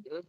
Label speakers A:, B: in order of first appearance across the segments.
A: Good.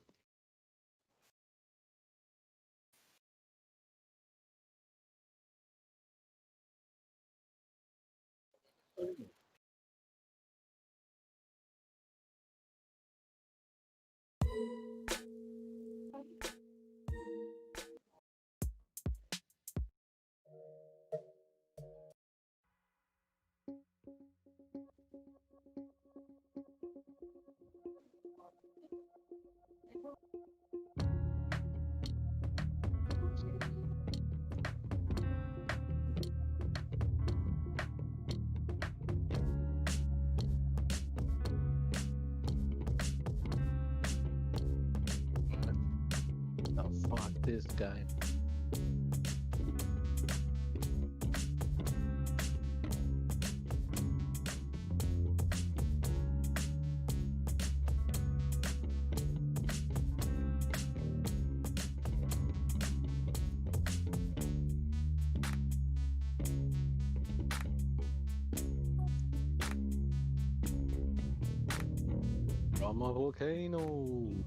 A: Oh, fuck this guy. From a volcano.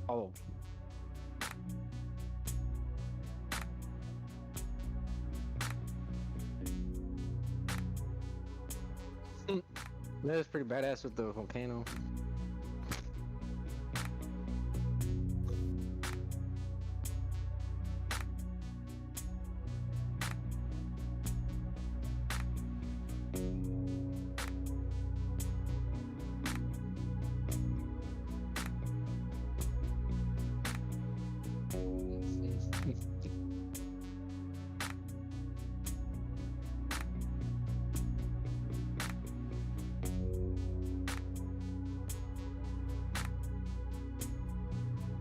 A: Oh. That is pretty badass with the volcano.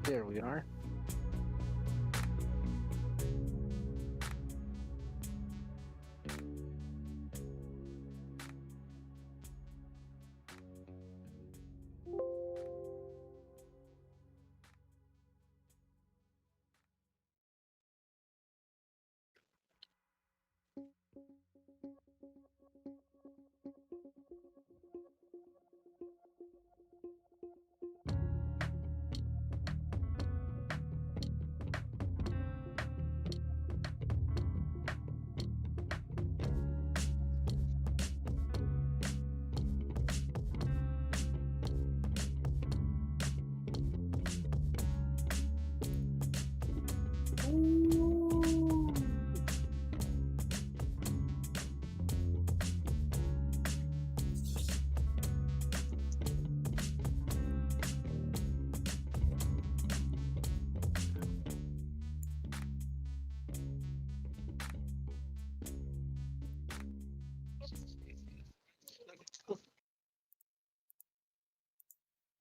A: There we are.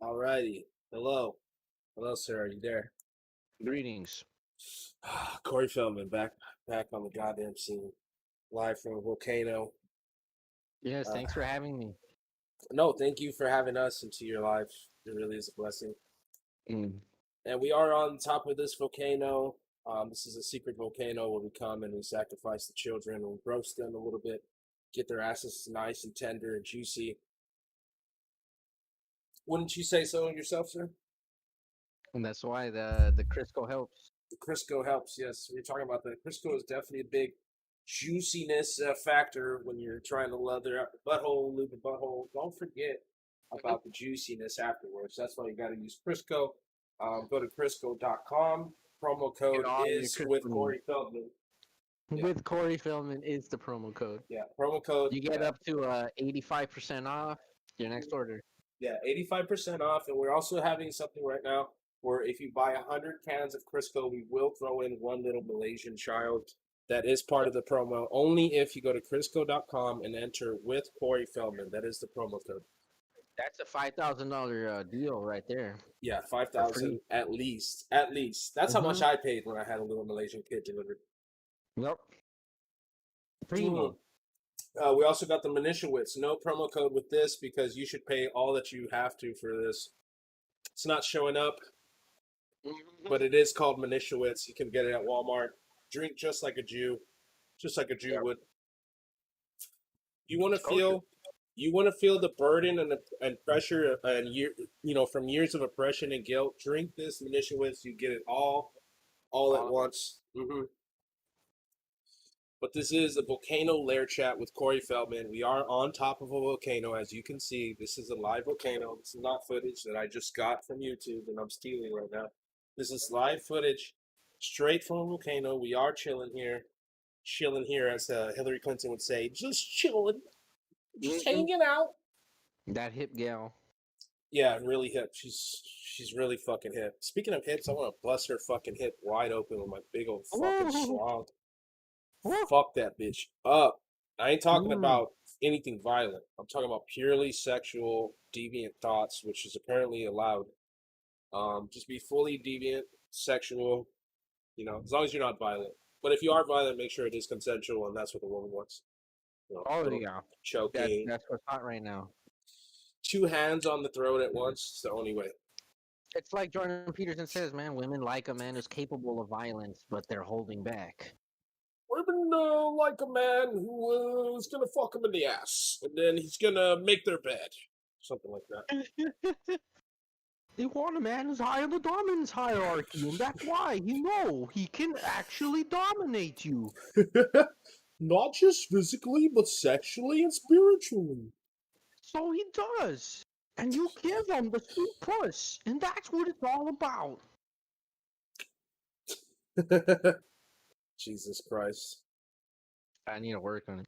B: Alrighty. Hello. Hello, sir. Are you there?
A: Greetings.
B: Corey Feldman back on the goddamn scene. Live from Volcano.
A: Yes,
B: Uh,
A: thanks for having me.
B: no, thank you for having us into your life. It really is a blessing.
A: Mm.
B: And we are on top of this volcano. This is a secret volcano where we come and we sacrifice the children and we roast them a little bit, get their asses nice and tender and juicy. Wouldn't you say so yourself, sir?
A: And that's why the Crisco helps.
B: The Crisco helps. Yes, we're talking about that. Crisco is definitely a big juiciness factor when you're trying to leather up the butthole, lube the butthole. Don't forget about the juiciness afterwards. That's why you got to use Crisco. Go to Crisco.com. Promo
A: Get
B: code
A: all your
B: is with
A: Crisco
B: Corey Feldman. Yeah,
A: with Corey Feldman is the promo code.
B: yeah. Promo code.
A: You get up to 85% off your next order.
B: Yeah, 85% off. And we're also having something right now where if you buy 100 cans of Crisco, we will throw in one little Malaysian child. That is part of the promo. Only if you go to Crisco.com and enter with Corey Feldman. That is the promo code.
A: That's a $5,000 deal right there.
B: Yeah,
A: For free.
B: 5,000 at least. At least. That's how much I paid when I had a little Malaysian kid delivered.
A: Yep. Primo.
B: We also got the Manishawitz. No promo code with this because you should pay all that you have to for this. It's not showing up, but it is called Manishowitz. You can get it at Walmart. Drink just like a Jew, just like a Jew
A: Yep.
B: would. You want to
A: It's kosher.
B: feel, you want to feel the burden and pressure and from years of oppression and guilt. Drink this Manishowitz. You get it all at once. But this is the Volcano Lair Chat with Corey Feldman. We are on top of a volcano, as you can see. This is a live volcano. This is not footage that I just got from YouTube and I'm stealing right now. This is live footage straight from a volcano. We are chilling here, as Hillary Clinton would say, just chilling, just hanging out.
A: That hip gal.
B: Yeah, really hip. She's really fucking hip. Speaking of hips, I want to bust her fucking hip wide open with my big old fucking schlong. Fuck that bitch up. I ain't talking about anything violent. I'm talking about purely sexual, deviant thoughts, which is apparently allowed. Just be fully deviant, sexual, as long as you're not violent. But if you are violent, make sure it is consensual, and that's what the woman wants.
A: Oh yeah.
B: Choking.
A: That's what's hot right now.
B: 2 hands on the throat at once. It's the only way.
A: It's like Jordan Peterson says, man. Women like a man who's capable of violence, but they're holding back.
B: Women like a man who is gonna fuck him in the ass, and then he's gonna make their bed, something like that.
A: They want a man who's high on the dominance hierarchy, and that's why he can actually dominate you.
B: Not just physically, but sexually and spiritually.
A: So he does. And you give him the sweet puss, and that's what it's all about.
B: Jesus Christ.
A: I need to work on it.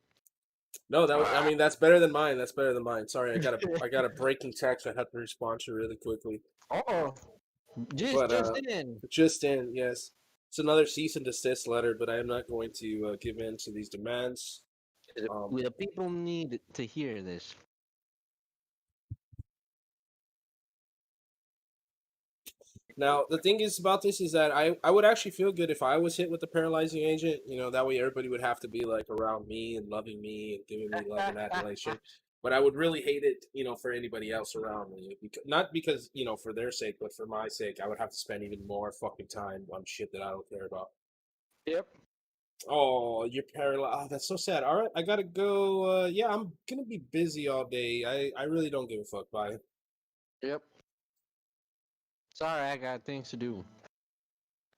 B: No, that's better than mine. That's better than mine. Sorry, I got a breaking text I had to respond to really quickly.
A: Oh,
B: just in, yes. It's another cease and desist letter, but I am not going to give in to these demands.
A: The people need to hear this.
B: Now, the thing is about this is that I would actually feel good if I was hit with the paralyzing agent. That way everybody would have to be like around me and loving me and giving me love and adulation. But I would really hate it, for anybody else around me. Not because, for their sake, but for my sake. I would have to spend even more fucking time on shit that I don't care about.
A: Yep.
B: Oh, you're paralyzed. Oh, that's so sad. All right, I gotta go. Yeah, I'm gonna be busy all day. I really don't give a fuck. Bye.
A: Yep. Sorry, I got things to do.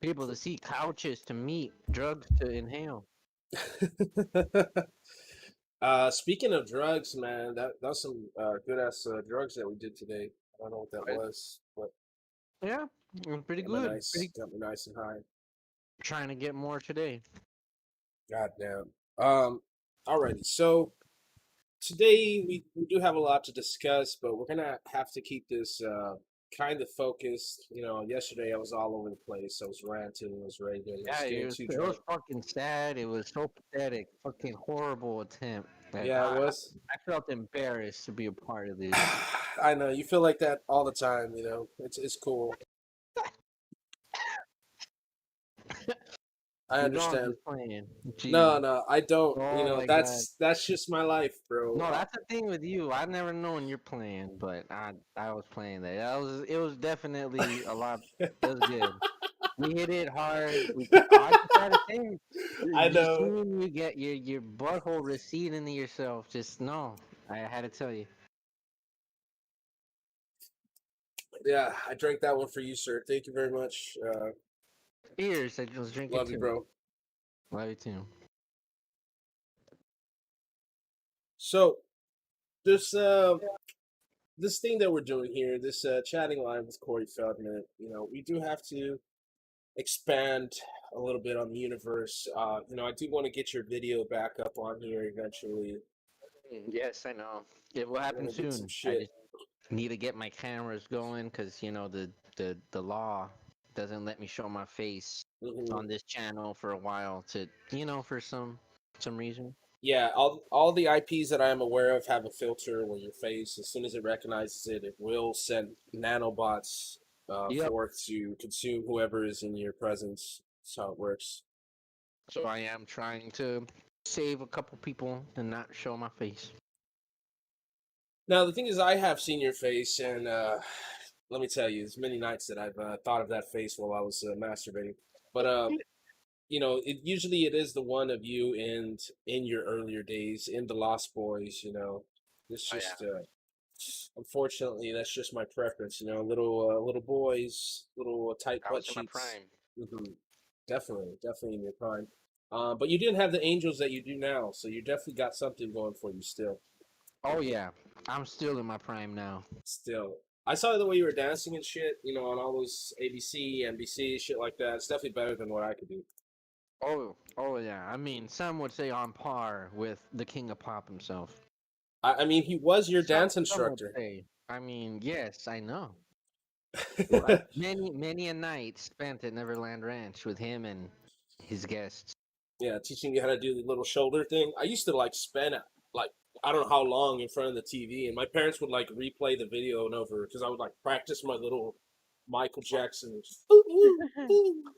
A: People to see, couches to meet, drugs to inhale.
B: Speaking of drugs, man, that was some good ass drugs that we did today. I don't know what that was, but
A: yeah, pretty good.
B: Got me nice and high.
A: Trying to get more today.
B: God damn. Alrighty, so today we do have a lot to discuss, but we're gonna have to keep this kind of focused. Yesterday I was all over the place. I was ranting, I was raving.
A: Yeah, it was fucking sad. It was so pathetic. Fucking horrible attempt.
B: Yeah, it was.
A: I felt embarrassed to be a part of this.
B: I know you feel like that all the time. It's cool. I understand. No, I don't.
A: Oh
B: that's just my life, bro.
A: No, that's the thing with you. I've never known you're playing, but I was playing that. It was definitely a lot. It was good. We hit it hard.
B: I know.
A: You get your butthole recede into yourself. Just no. I had to tell you.
B: Yeah, I drank that one for you, sir. Thank you very much.
A: Cheers. I just drink it too.
B: Love you, bro.
A: Love you too.
B: So, this thing that we're doing here, this chatting line with Corey Feldman, we do have to expand a little bit on the universe. I do want to get your video back up on here eventually.
A: Yes, I know. It will happen soon. I just need to get my cameras going because the law doesn't let me show my face on this channel for a while for some reason.
B: Yeah, all the IPs that I am aware of have a filter where your face, as soon as it recognizes it, it will send nanobots forth to consume whoever is in your presence. That's how it works.
A: So I am trying to save a couple people and not show my face.
B: Now the thing is, I have seen your face, and let me tell you, there's many nights that I've thought of that face while I was masturbating. But usually it is the one of you and in your earlier days in the Lost Boys. It's
A: Oh yeah,
B: just unfortunately that's just my preference. Little boys, little tight
A: I
B: butt
A: was in my
B: cheeks.
A: prime.
B: hmm Definitely in your prime. But you didn't have the angels that you do now, so you definitely got something going for you still.
A: Oh yeah, I'm still in my prime now.
B: Still, I saw the way you were dancing and shit. On all those ABC, NBC, shit like that. It's definitely better than what I could do.
A: Oh yeah. I mean, some would say on par with the king of pop himself.
B: I mean, he was your
A: Some
B: dance
A: some would
B: instructor.
A: say. I mean, yes, I know. Right. Many a night spent at Neverland Ranch with him and his guests.
B: Yeah, teaching you how to do the little shoulder thing. I used to like spend like I don't know how long in front of the TV, and my parents would like replay the video and over because I would like practice my little Michael Jackson,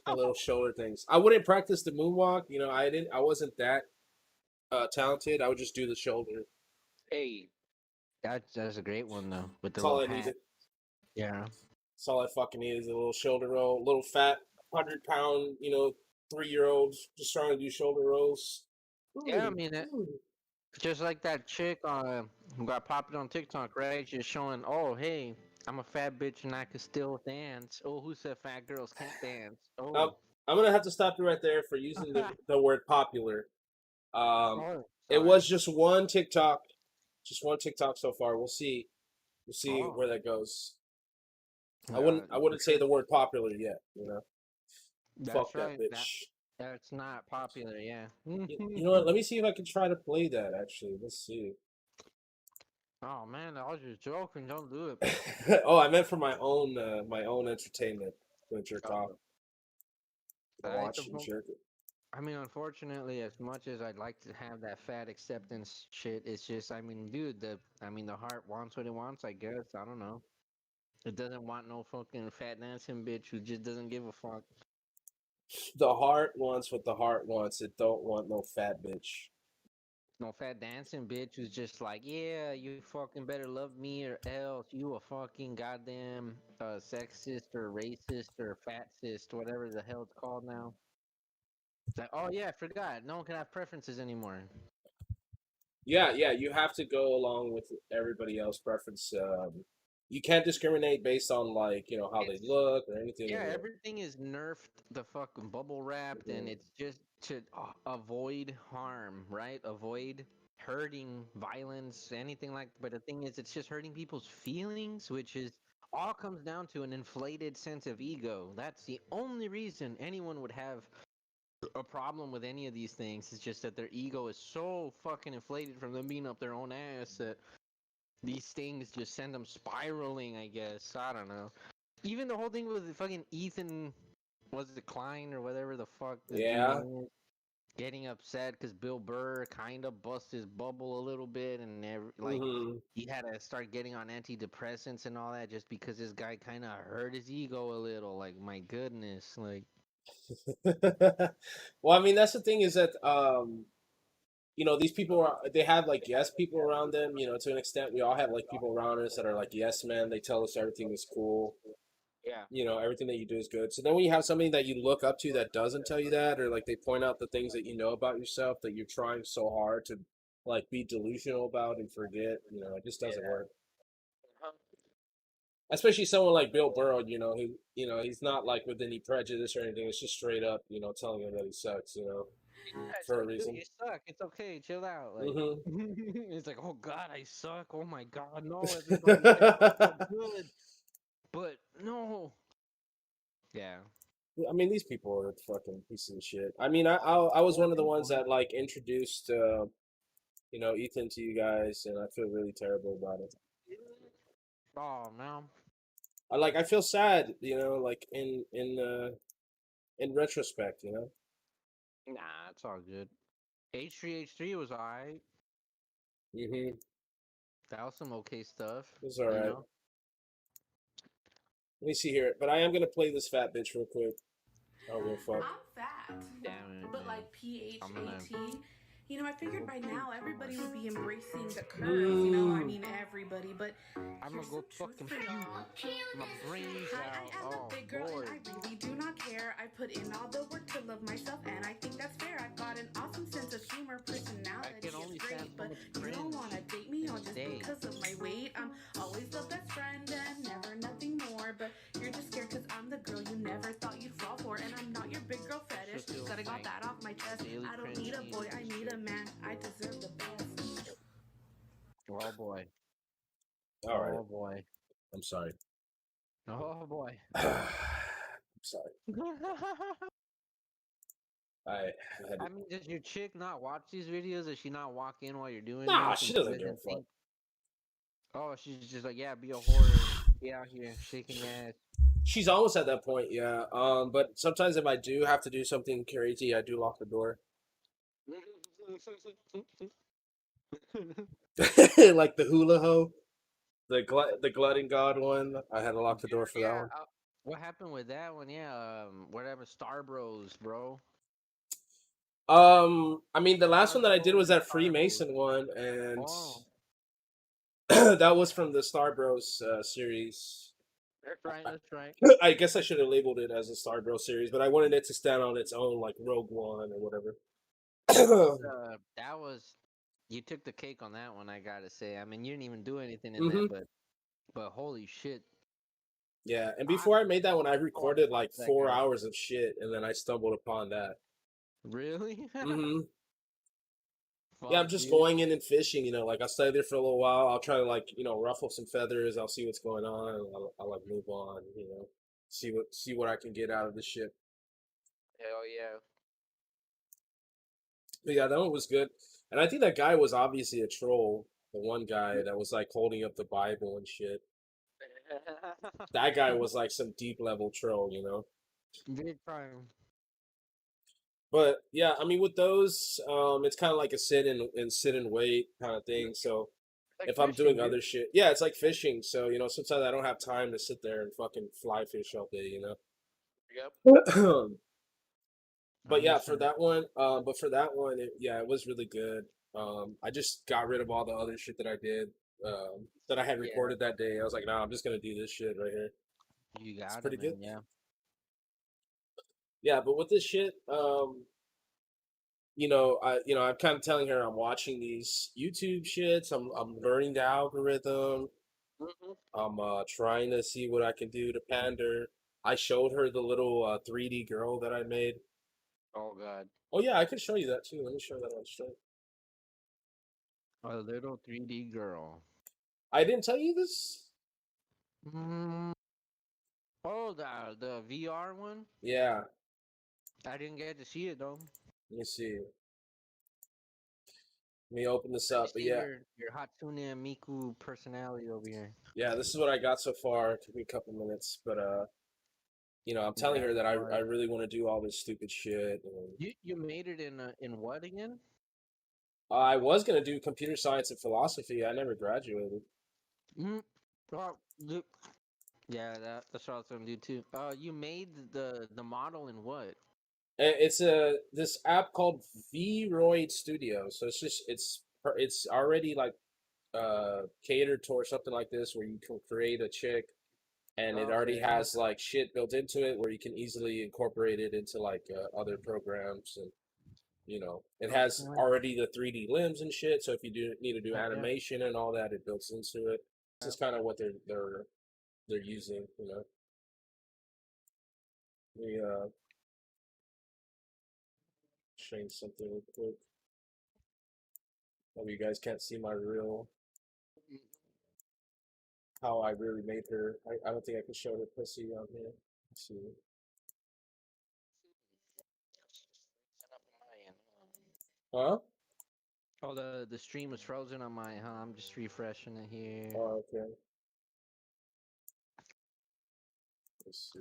B: my little shoulder things. I wouldn't practice the moonwalk. I wasn't that talented. I would just do the shoulder.
A: Hey, that's a great one though, with the
B: That's all
A: little
B: I
A: hat.
B: needed.
A: Yeah.
B: That's all I fucking need is a little shoulder roll, little fat 100 pound, 3 year olds just trying to do shoulder rolls.
A: Yeah, I
B: Ooh,
A: mean,
B: ooh.
A: just like that chick who got popular on TikTok, right? Just showing, oh, hey, I'm a fat bitch and I can still dance. Oh, who said fat girls can't dance?
B: Now,
A: Oh,
B: I'm gonna have to stop you right there for using the word popular. Um,
A: oh,
B: it
A: sorry.
B: was just one TikTok so far. We'll see
A: Oh,
B: where that goes. I
A: yeah,
B: wouldn't I
A: for
B: wouldn't say
A: sure.
B: the word popular yet.
A: That's
B: Fuck that
A: right.
B: bitch.
A: That's not popular. Yeah.
B: You know what? Let me see if I can try to play that. Actually, let's see.
A: Oh man, I was just joking. Don't do it.
B: Oh, I meant for my own entertainment. Go jerk off,
A: Oh, I,
B: watch and jerk it.
A: I mean, unfortunately, as much as I'd like to have that fat acceptance shit, it's just, I mean, dude, the heart wants what it wants. I guess. I don't know. It doesn't want no fucking fat dancing bitch who just doesn't give a fuck.
B: The heart wants what the heart wants. It don't want no fat bitch.
A: No fat dancing bitch who's just like, yeah, you fucking better love me or else you a fucking goddamn sexist or racist or fatsist, whatever the hell it's called now. It's like, oh yeah, I forgot. No one can have preferences anymore.
B: Yeah. You have to go along with everybody else' preference. You can't discriminate based on like how they
A: It's
B: look or anything.
A: Yeah, everything is nerfed, the fucking bubble wrapped, and
B: Mhm.
A: it's just to avoid harm, right? Avoid hurting, violence, anything like. But the thing is, it's just hurting people's feelings, which is all comes down to an inflated sense of ego. That's the only reason anyone would have a problem with any of these things. It's just that their ego is so fucking inflated from them being up their own ass that these things just send them spiraling. I guess I don't know. Even the whole thing with fucking Ethan, was it Klein or whatever the fuck the dude
B: Yeah.
A: name is, getting upset because Bill Burr kind of bust his bubble a little bit, and like
B: hmm
A: he had to start getting on antidepressants and all that just because this guy kind of hurt his ego a little. Like my goodness, like
B: Well, I mean, that's the thing is that these people they have like yes people around them. To an extent, we all have like people around us that are like yes men. They tell us everything is cool.
A: yeah,
B: Everything that you do is good. So then when you have somebody that you look up to that doesn't tell you that, or like they point out the things that you know about yourself that you're trying so hard to like be delusional about and forget, it just doesn't
A: yeah.
B: work. Especially someone like Bill Burrow, who, he's not like with any prejudice or anything. It's just straight up, telling him that he sucks,
A: Yeah, it's
B: for a
A: like, dude,
B: reason.
A: you suck. It's okay. Chill out. Like,
B: hmm
A: it's like, oh God, I suck. Oh my God, no, everybody says I'm so good, but no. Yeah.
B: I mean, these people are fucking pieces of shit. I mean, I was one of the ones that like introduced, Ethan to you guys, and I feel really terrible about it.
A: Oh man.
B: I feel sad, like in retrospect,
A: Nah, it's all good. H3H3 was alright.
B: Mm-hmm.
A: That was some okay stuff,
B: It's all
A: you
B: right.
A: know.
B: Let me see here, but I am gonna play this fat bitch real quick. I don't give a fuck.
C: I'm fat,
A: Damn it,
C: but
A: man.
C: like P H
A: I'm
C: A
A: gonna.
C: T. I figured by now everybody would be embracing the curves. I mean everybody, but
A: I'm
C: here's
A: gonna go
C: some truth
A: fucking
C: for
A: puke
C: y'all.
A: my brains
C: Hi,
A: out.
C: I am a
A: Oh
C: big girl and
A: boy.
C: I really do not care. I put in all the work to love myself and I think that's fair. I've got an awesome sense of humor,
A: I
C: personality
A: can
C: is
A: only stand
C: great,
A: so
C: but
A: much
C: you don't
A: cringe
C: wanna date me
A: and
C: all just
A: stay.
C: because of my weight. I'm always the best friend and never nothing more, but you're just scared cause I'm the girl you never thought you'd fall for, and I'm not your big girl
A: Also
C: fetish.
A: still
C: Gotta got
A: like
C: that off my chest.
A: daily
C: I don't
A: cringe
C: need a
A: scenes
C: boy,
A: with
C: I
A: this
C: need a
A: chick.
C: man. I deserve the best.
A: Oh boy.
B: All right.
A: Oh boy.
B: I'm sorry.
A: Oh boy.
B: I'm sorry. I had to.
A: I mean, does your chick not watch these videos? Does she not walk in while you're doing
B: Nah,
A: this
B: she
A: and she
B: doesn't give a
A: doesn't
B: fuck.
A: think? Oh, she's just like, yeah, be a whore and be out here shaking ass.
B: She's almost at that point, yeah. But sometimes if I do have to do something crazy, I do lock the door. Like the hula ho, the glutton god one. I had to lock the door
A: Dude,
B: for that
A: yeah.
B: one.
A: What happened with that one? Yeah, whatever. Star Bros, bro.
B: I mean, the last
A: Star
B: one that I did was
A: Bros,
B: that
A: Star Bros.
B: Freemason one, and
A: Oh,
B: that was from the Star Bros series.
A: that's right. That's right.
B: I guess I should have labeled it as a Star Bros series, but I wanted it to stand on its own, like Rogue One or whatever.
A: That was that was. You took the cake on that one. I gotta say. I mean, you didn't even do anything in
B: Hmm.
A: that, but holy shit.
B: Yeah, and
A: I
B: before I made that one, I
A: oh, I
B: recorded
A: fucked
B: like
A: that
B: four
A: guy.
B: hours of shit, and then I stumbled upon that.
A: Really?
B: Hmm. Yeah, I'm
A: Fuck,
B: just
A: dude.
B: going in and fishing. Like I'll stay there for a little while. I'll try to like ruffle some feathers. I'll see what's going on. I'll like move on. See what I can get out of the ship.
A: Hell yeah.
B: But yeah, that one was good. And I think that guy was obviously a troll. The one guy that was like holding up the Bible and shit. That guy was like some deep level troll.
A: Big time.
B: But yeah, I mean with those, it's kind of like a sit and wait kind of thing. So
A: Like
B: if I'm doing
A: fishing,
B: other
A: dude.
B: shit, yeah, it's like fishing. So sometimes I don't have time to sit there and fucking fly fish all day.
A: Yep.
B: But yeah, for
A: Understand.
B: that one, yeah, it was really good. I just got rid of all the other shit that I did, that I had
A: Yeah,
B: recorded that day. I was like, nah, I'm just gonna do this shit right here.
A: you
B: It's
A: got it,
B: pretty good.
A: man. Yeah.
B: Yeah, but with this shit, I'm kind of telling her I'm watching these YouTube shits. I'm learning the algorithm.
A: Hmm.
B: I'm trying to see what I can do to pander. I showed her the little 3D girl that I made.
A: Oh God.
B: Oh yeah, I can show you that too. Let me show that on stream.
A: A little 3D girl.
B: I didn't tell you this.
A: Mm. Oh, the VR one.
B: Yeah,
A: I didn't get to see it though.
B: let me see. Let me open this
A: Let me
B: up. But
A: see
B: yeah,
A: your Hatsune Miku personality over here.
B: yeah, this is what I got so far. It took me a couple minutes, but I'm telling
A: Yeah,
B: her that I
A: boy.
B: I really want to do all this stupid shit. And
A: You made it in what again?
B: I was gonna do computer science and philosophy. I never graduated.
A: Mm. Oh, look. Yeah, that's what I was gonna do too. You made the model in what?
B: It's this app called Vroid Studio. So it's already like catered towards something like this where you can create a chick and it already
A: Okay.
B: has like shit built into it where you can easily incorporate it into like other programs, and it has
A: Okay.
B: already the 3D limbs and shit. So if you do need to do
A: Yeah, yeah.
B: animation and all that, it builds into it. This is kind of what they're using. Let me change something real quick. Oh, you guys can't see my real how I really made her. I don't think I can show the pussy on here. Let's see. Huh?
A: Oh, the stream was frozen on my, huh? I'm just refreshing it here.
B: Oh, okay. Let's see.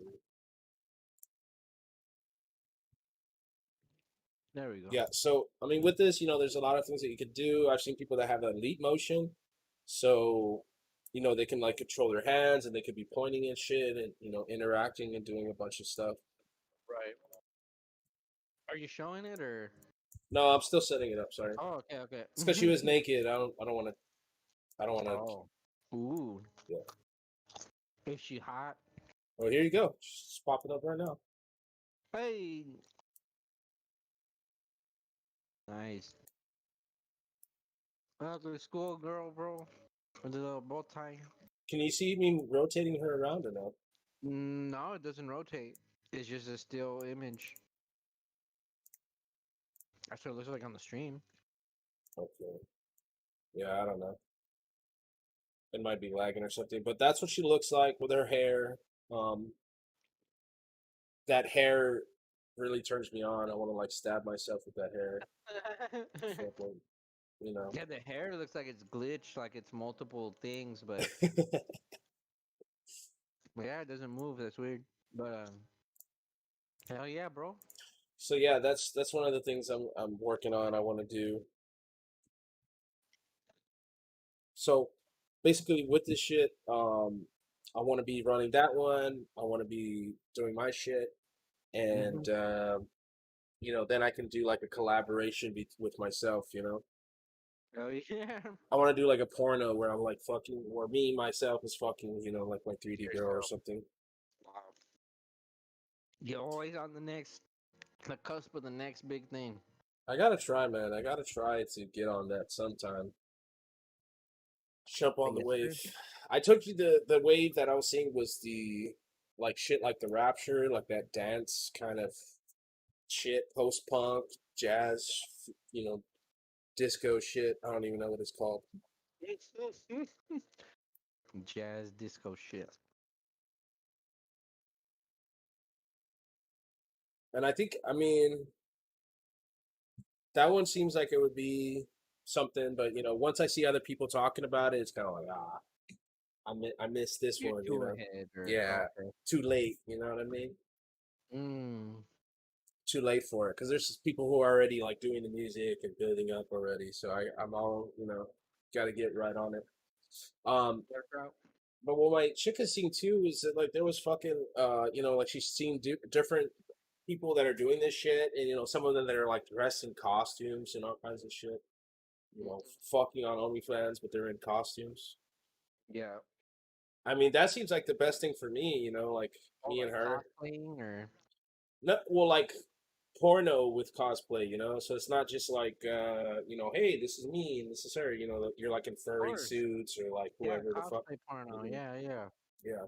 A: There we go.
B: Yeah, so I mean, with this, there's a lot of things that you could do. I've seen people that have that leap motion, so they can like control their hands and they could be pointing and shit and interacting and doing a bunch of stuff.
A: Right. Are you showing it or?
B: No, I'm still setting it up. Sorry.
A: Oh, okay, okay.
B: It's because she was naked. I don't want to. I don't want to.
A: Oh, ooh.
B: Yeah.
A: Is she hot?
B: Oh, here you go. She's popping up right now.
A: Hey, nice. Ugly schoolgirl, bro, with the little bow tie.
B: Can you see me rotating her around or not?
A: No, it doesn't rotate. It's just a still image. That's what it looks like on the stream.
B: Okay. Yeah, I don't know. It might be lagging or something, but that's what she looks like with her hair. Um, that hair really turns me on. I want to like stab myself with that hair. Fucking, you know.
A: Yeah, the hair looks like it's glitched, like it's multiple things, but yeah, it doesn't move. That's weird. But hell yeah, bro.
B: So yeah, that's one of the things I'm working on. I want to do. So basically, with this shit, I want to be running that one. I want to be doing my shit, and you know, then I can do like a collaboration with myself. You know,
A: Hell yeah.
B: I want to do like a porno where I'm like fucking, or me myself is fucking, you know, like my 3D girl or
A: Yourself.
B: something.
A: Wow. You're always on the cusp of the next big thing.
B: I gotta try, man. I gotta try to get on that sometime. Jump on the
A: Yes,
B: wave.
A: sir.
B: I told you the wave that I was seeing was the like shit like the Rapture, like that dance kind of shit, post punk, jazz, you know, disco shit. I don't even know what it's called.
A: Jazz disco shit.
B: And I think, I mean, that one seems like it would be something, but you know, once I see other people talking about it, it's kind of like, ah, I missed this
A: You're
B: one, you
A: too
B: know.
A: ahead, or
B: Yeah,
A: okay.
B: too late, you know what I mean?
A: Mm.
B: Too late for it because there's people who are already like doing the music and building up already. So I'm all, you know, got to get right on it. Um, but what my chick has seen too is that like there was fucking you know, like she's seen different people that are doing this shit, and you know, some of them that are like dressed in costumes and all kinds of shit. You know, fucking on OnlyFans, but they're in costumes.
A: Yeah.
B: I mean, that seems like the best thing for me. You know, like
A: Oh,
B: me and
A: like
B: her.
A: cosplaying or
B: Not well, like porno with cosplay. You know, so it's not just like you know, hey, this is me and this is her. You know, you're like in
A: of
B: furry
A: course.
B: suits or like
A: Yeah,
B: whoever the fuck.
A: cosplay porno.
B: Mhm.
A: Yeah, yeah.
B: Yeah.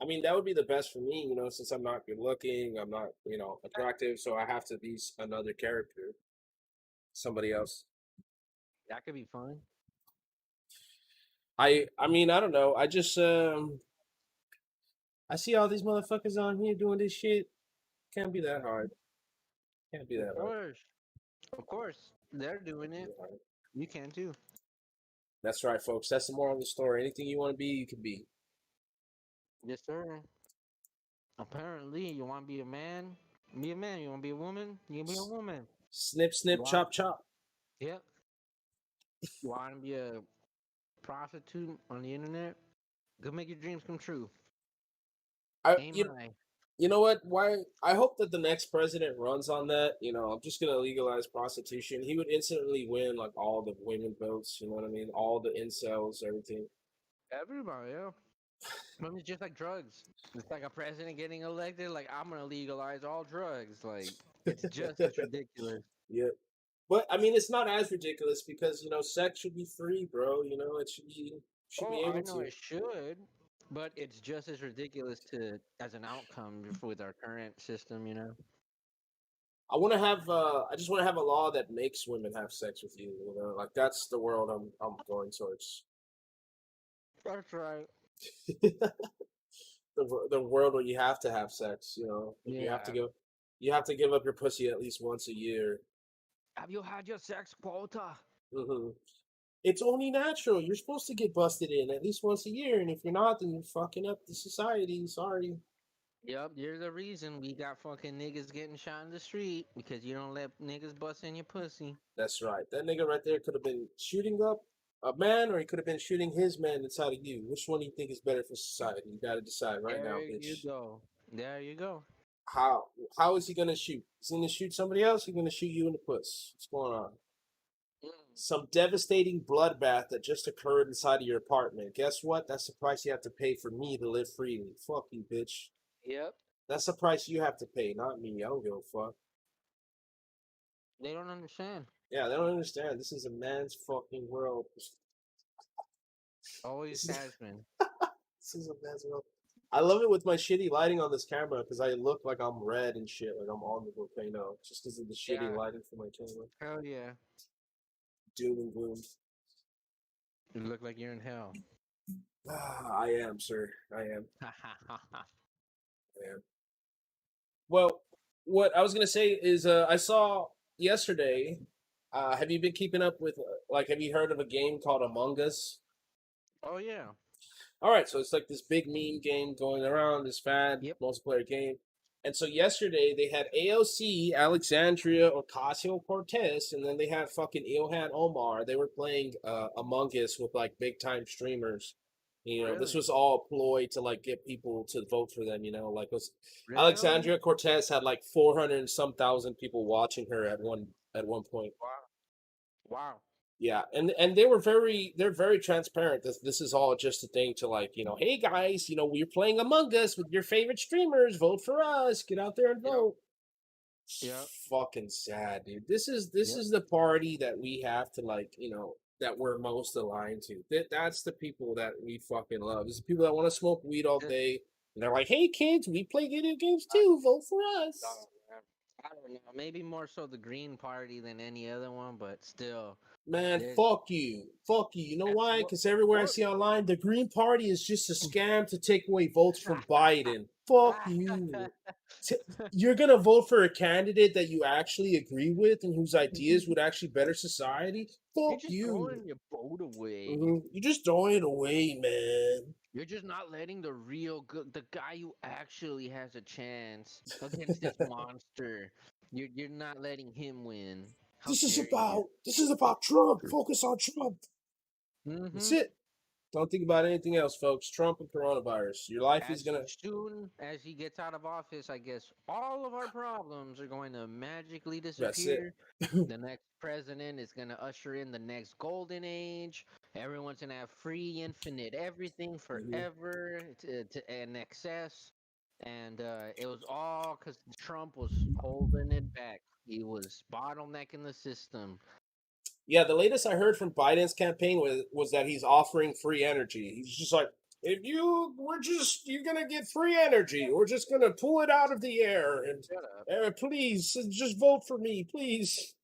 B: I mean, that would be the best for me, you know, since I'm not good looking, I'm not, you know, attractive, so I have to be another character, somebody else.
A: That could be fun.
B: I mean, I don't know. I just I see all these motherfuckers on here doing this shit. Can't be that hard. Can't be
A: Of
B: that hard.
A: course. Of course. They're doing
B: Can't be
A: it.
B: that hard.
A: You can too.
B: That's right, folks. That's the moral of the story. Anything you want to be, you can be.
A: Yes, sir. Apparently, you want to be a man? Be a man. You want to be a woman? You can be a woman.
B: Snip,
A: You
B: snip,
A: want?
B: chop, chop.
A: Yep. You want to be a prostitute on the internet? Go make your dreams come true.
B: I
A: Aim
B: you
A: high.
B: You know what? Why? I hope that the next president runs on that. You know, I'm just gonna legalize prostitution. He would instantly win like all the women votes. You know what I mean? All the incels, everything.
A: Everybody, yeah. I mean, it's just like drugs. It's like a president getting elected. Like, I'm going to legalize all drugs. Like, it's just as ridiculous.
B: Yeah, but I mean, it's not as ridiculous because you know, sex should be free, bro. You know, it should
A: Oh,
B: be
A: I
B: able
A: know
B: to.
A: it should, but it's just as ridiculous to as an outcome with our current system, you know?
B: I want to have. I just want to have a law that makes women have sex with you. You know, like that's the world I'm going towards.
A: That's right.
B: The world where you have to have sex. You know, like
A: Yeah.
B: you have to give up your pussy at least once a year.
A: Have you had your sex quota?
B: Hmm. It's only natural. You're supposed to get busted in at least once a year, and if you're not, then you're fucking up the society. Sorry.
A: Yep, you're the reason we got fucking niggas getting shot in the street because you don't let niggas bust in your pussy.
B: That's right. That nigga right there could have been shooting up a man, or he could have been shooting his man inside of you. Which one do you think is better for society? You got to decide right now,
A: There you
B: bitch.
A: go. There you go.
B: How is he gonna shoot? Is he gonna shoot somebody else? He's gonna shoot you in the puss. What's going on? Some devastating bloodbath that just occurred inside of your apartment. Guess what? That's the price you have to pay for me to live freely. Fuck you, bitch.
A: Yep.
B: That's the price you have to pay, not me. I don't give a fuck.
A: They don't understand.
B: Yeah, they don't understand. This is a man's fucking world.
A: Always
B: This is,
A: has been.
B: this is a man's world. I love it with my shitty lighting on this camera because I look like I'm red and shit, like I'm on the volcano, just because of the shitty
A: Yeah.
B: lighting for my camera.
A: Hell yeah.
B: Doom and gloom.
A: You look like you're in hell.
B: I am, sir. I am. Yeah. Well, what I was gonna say is, I saw yesterday. Have you been keeping up with, have you heard of a game called Among Us?
A: Oh yeah.
B: All right, so it's like this big meme game going around, this fad
A: Yep.
B: multiplayer game. And so yesterday they had AOC, Alexandria Ocasio-Cortez, and then they had fucking Ilhan Omar. They were playing Among Us with like big time streamers. This
A: Really?
B: was all a ploy to like get people to vote for them.
A: Really?
B: Alexandria Cortez had like 400 and some thousand people watching her at one point.
A: Wow. Wow.
B: Yeah, and they're very transparent. This is all just a thing to like, hey guys, we're playing Among Us with your favorite streamers. Vote for us. Get out there and vote.
A: Yep.
B: Fucking sad, dude. This is
A: Yep.
B: the party that we have to like, that we're most aligned to. That's the people that we fucking love. It's the people that want to smoke weed all day. And they're like, hey kids, we play video games too. Vote for us.
A: Oh, man. I don't know. Maybe more so the Green Party than any other one, but still.
B: Man,
A: There's-
B: fuck you. Fuck you. You know why?
A: What-
B: Because everywhere I
A: what-
B: see online, the Green Party is just a scam to take away votes from Biden. Fuck you. You're going to vote for a candidate that you actually agree with and whose ideas would actually better society?
A: You're
B: Fuck
A: just
B: you.
A: throwing your vote away.
B: You're just throwing it away, man.
A: You're just not letting the guy who actually has a chance against this monster. You're not letting him win. How
B: This is
A: dare
B: about Trump. Focus on Trump.
A: you?
B: That's it. Don't think about anything else, folks. Trump and coronavirus. Your life is gonna.
A: As soon as he gets out of office, I guess all of our problems are going to magically
B: That's it.
A: disappear. The next president is going to usher in the next golden age. Everyone's going to have free, infinite everything forever and excess. And it was all because Trump was holding it back. He was bottlenecking the system.
B: Yeah, the latest I heard from Biden's campaign was that he's offering free energy. He's just like, you're gonna get free energy. We're just gonna pull it out of the air, and please just vote for me, please.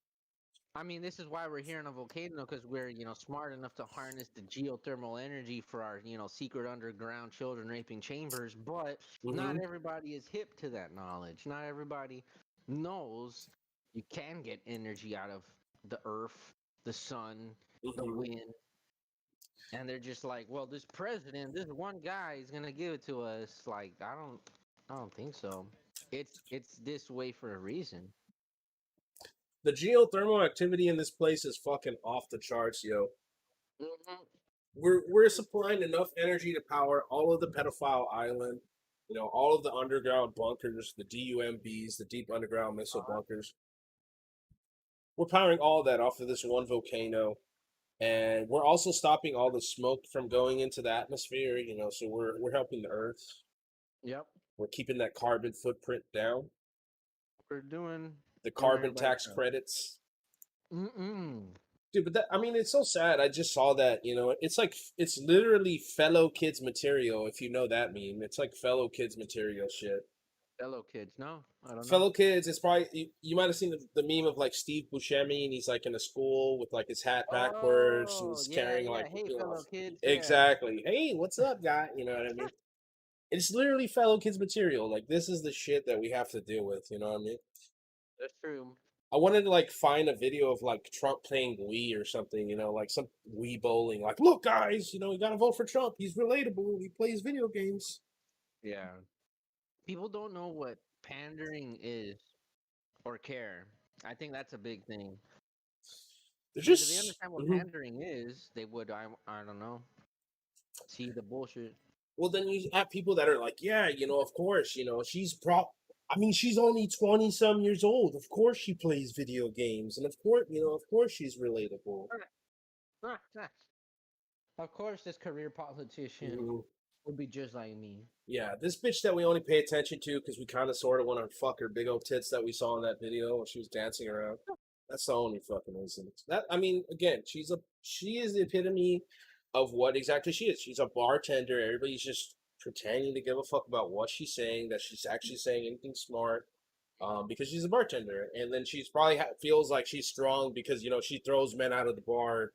A: I mean, this is why we're here in a volcano, because we're, smart enough to harness the geothermal energy for our, secret underground children raping chambers. But not everybody is hip to that knowledge. Not everybody knows you can get energy out of the earth, the sun, the wind. And they're just like, well, this president, this one guy is gonna give it to us. Like, I don't think so. It's this way for a reason.
B: The geothermal activity in this place is fucking off the charts, yo. We're supplying enough energy to power all of the pedophile island, all of the underground bunkers, the DUMBs, the deep underground missile bunkers. We're powering all that off of this one volcano, and we're also stopping all the smoke from going into the atmosphere. So we're helping the Earth.
A: Yep.
B: We're keeping that carbon footprint down.
A: We're doing
B: the carbon tax credits. Dude, but it's so sad. I just saw that, it's literally fellow kids material, if you know that meme. It's like fellow kids material shit.
A: Fellow kids, no, I don't know.
B: Fellow kids, it's probably, you might have seen the meme of like Steve Buscemi, and he's like in a school with like his hat backwards, and he's carrying like,
A: hey, fellow kids.
B: Exactly. Yeah. Hey, what's up, guy? You know what I mean? It's literally fellow kids material. Like, this is the shit that we have to deal with, you know what I mean?
A: That's true.
B: I wanted to like find a video of like Trump playing Wii or something, like some Wii bowling. Like, look, guys, you gotta vote for Trump. He's relatable. He plays video games.
A: Yeah. People don't know what pandering is or care. I think that's a big thing. If they understand what pandering is, they would, I don't know, see the bullshit.
B: Well, then you have people that are like, yeah, of course, she's I mean, she's only 20-some years old. Of course she plays video games. And of course she's relatable.
A: Of course, this career politician would be just like me.
B: Yeah, this bitch that we only pay attention to because we kind of sort of want to fuck her big old tits that we saw in that video when she was dancing around. That's the only fucking reason. That I mean, again, she is the epitome of what exactly she is. She's a bartender. Everybody's just pretending to give a fuck about what she's saying, that she's actually saying anything smart, because she's a bartender. And then she's probably feels like she's strong because she throws men out of the bar.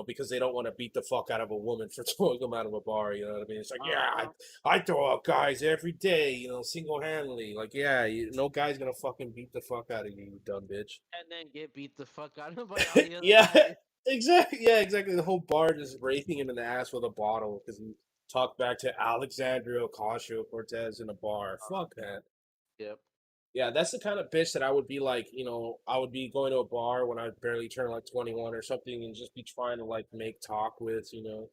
B: Because they don't want to beat the fuck out of a woman for throwing them out of a bar. You know what I mean? It's like, yeah, I throw out guys every day, single handedly. Like, yeah, no guy's gonna fucking beat the fuck out of you, you dumb bitch.
A: And then get beat the fuck out of by all the other
B: Yeah,
A: guys.
B: exactly. Yeah, exactly. The whole bar just raping him in the ass with a bottle because he talked back to Alexandria Ocasio-Cortez in a bar. Fuck that.
A: Yep.
B: Yeah, that's the kind of bitch that I would be like, I would be going to a bar when I barely turned like 21 or something and just be trying to like make talk with,
A: Oh,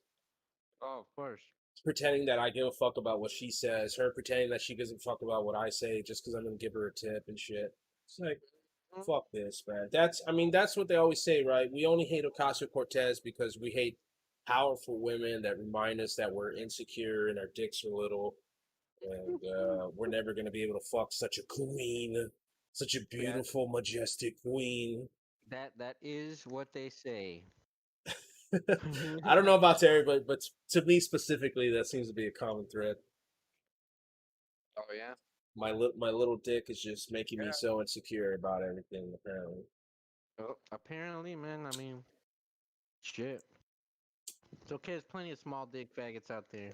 A: of course.
B: pretending that I give a fuck about what she says, her pretending that she doesn't fuck about what I say just because I'm going to give her a tip and shit. It's like, fuck this, man. That's what they always say, right? We only hate Ocasio-Cortez because we hate powerful women that remind us that we're insecure and our dicks are little. And we're never going to be able to fuck such a queen, such a beautiful, majestic queen.
A: That is what they say.
B: I don't know about Terry, but to me specifically, that seems to be a common thread.
A: Oh yeah.
B: My little dick is just making me so insecure about everything. Apparently.
A: Oh, apparently, man. I mean, shit. It's okay. There's plenty of small dick faggots out there.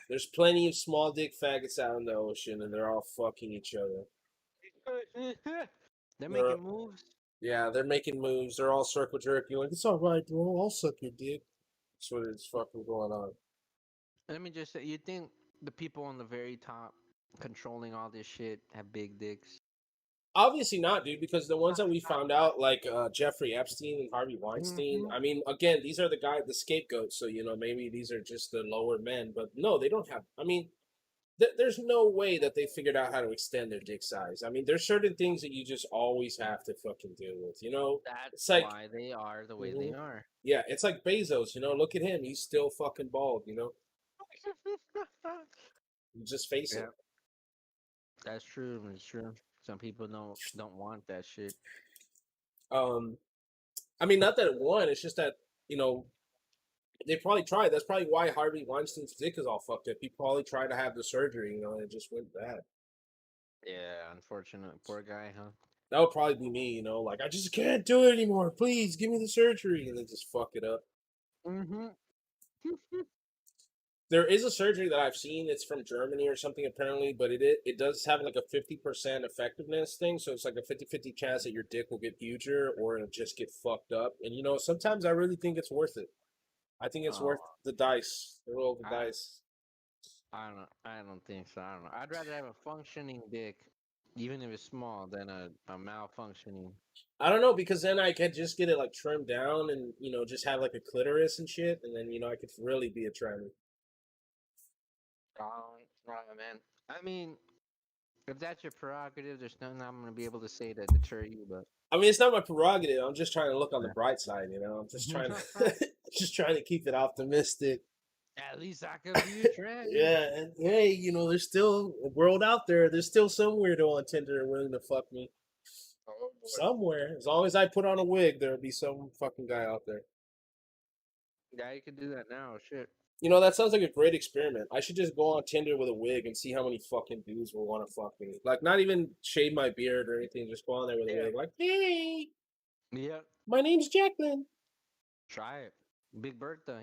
B: There's plenty of small dick faggots out in the ocean, and they're all fucking each other.
A: They're making moves.
B: Yeah, they're making moves. They're all circle jerking. Like, it's all right, bro. I'll suck your dick. That's what is fucking going on.
A: Let me just say, you think the people on the very top controlling all this shit have big dicks?
B: Obviously not, dude, because the ones that we found out, like Jeffrey Epstein and Harvey Weinstein, I mean, again, these are the scapegoats, so, maybe these are just the lower men, but no, they don't have, I mean, there's no way that they figured out how to extend their dick size. I mean, there's certain things that you just always have to fucking deal with,
A: That's
B: it's like,
A: why they are the way they are.
B: Yeah, it's like Bezos, look at him, he's still fucking bald, You just face it.
A: That's true. It's true. Some people don't want that shit.
B: I mean, not that it won. It's just that they probably tried. That's probably why Harvey Weinstein's dick is all fucked up. He probably tried to have the surgery, and it just went bad.
A: Yeah, unfortunate. Poor guy, huh?
B: That would probably be me. Like I just can't do it anymore. Please give me the surgery, and then just fuck it up.
A: Mm-hmm.
B: There is a surgery that I've seen. It's from Germany or something apparently, but it does have like a 50% effectiveness thing. So it's like a 50-50 chance that your dick will get huger or it'll just get fucked up. And sometimes I really think it's worth it. I think it's worth the dice. The roll of the dice.
A: I don't think so. I don't know. I'd rather have a functioning dick, even if it's small, than a malfunctioning.
B: I don't know, because then I could just get it like trimmed down and just have like a clitoris and shit, and then I could really be a tranny.
A: Man. I mean, if that's your prerogative, there's nothing I'm gonna be able to say to deter you. But
B: I mean, it's not my prerogative. I'm just trying to look on the bright side. I'm just trying to just trying to keep it optimistic.
A: At least I could be a tranny.
B: Yeah, and hey, there's still a world out there. There's still some weirdo on Tinder willing to fuck me. Oh, somewhere, as long as I put on a wig, there'll be some fucking guy out there.
A: Yeah, you can do that now. Shit.
B: That sounds like a great experiment. I should just go on Tinder with a wig and see how many fucking dudes will want to fuck me. Like, not even shave my beard or anything. Just go on there with a wig. Like, hey.
A: Yeah.
B: My name's Jacqueline.
A: Try it. Big Bertha,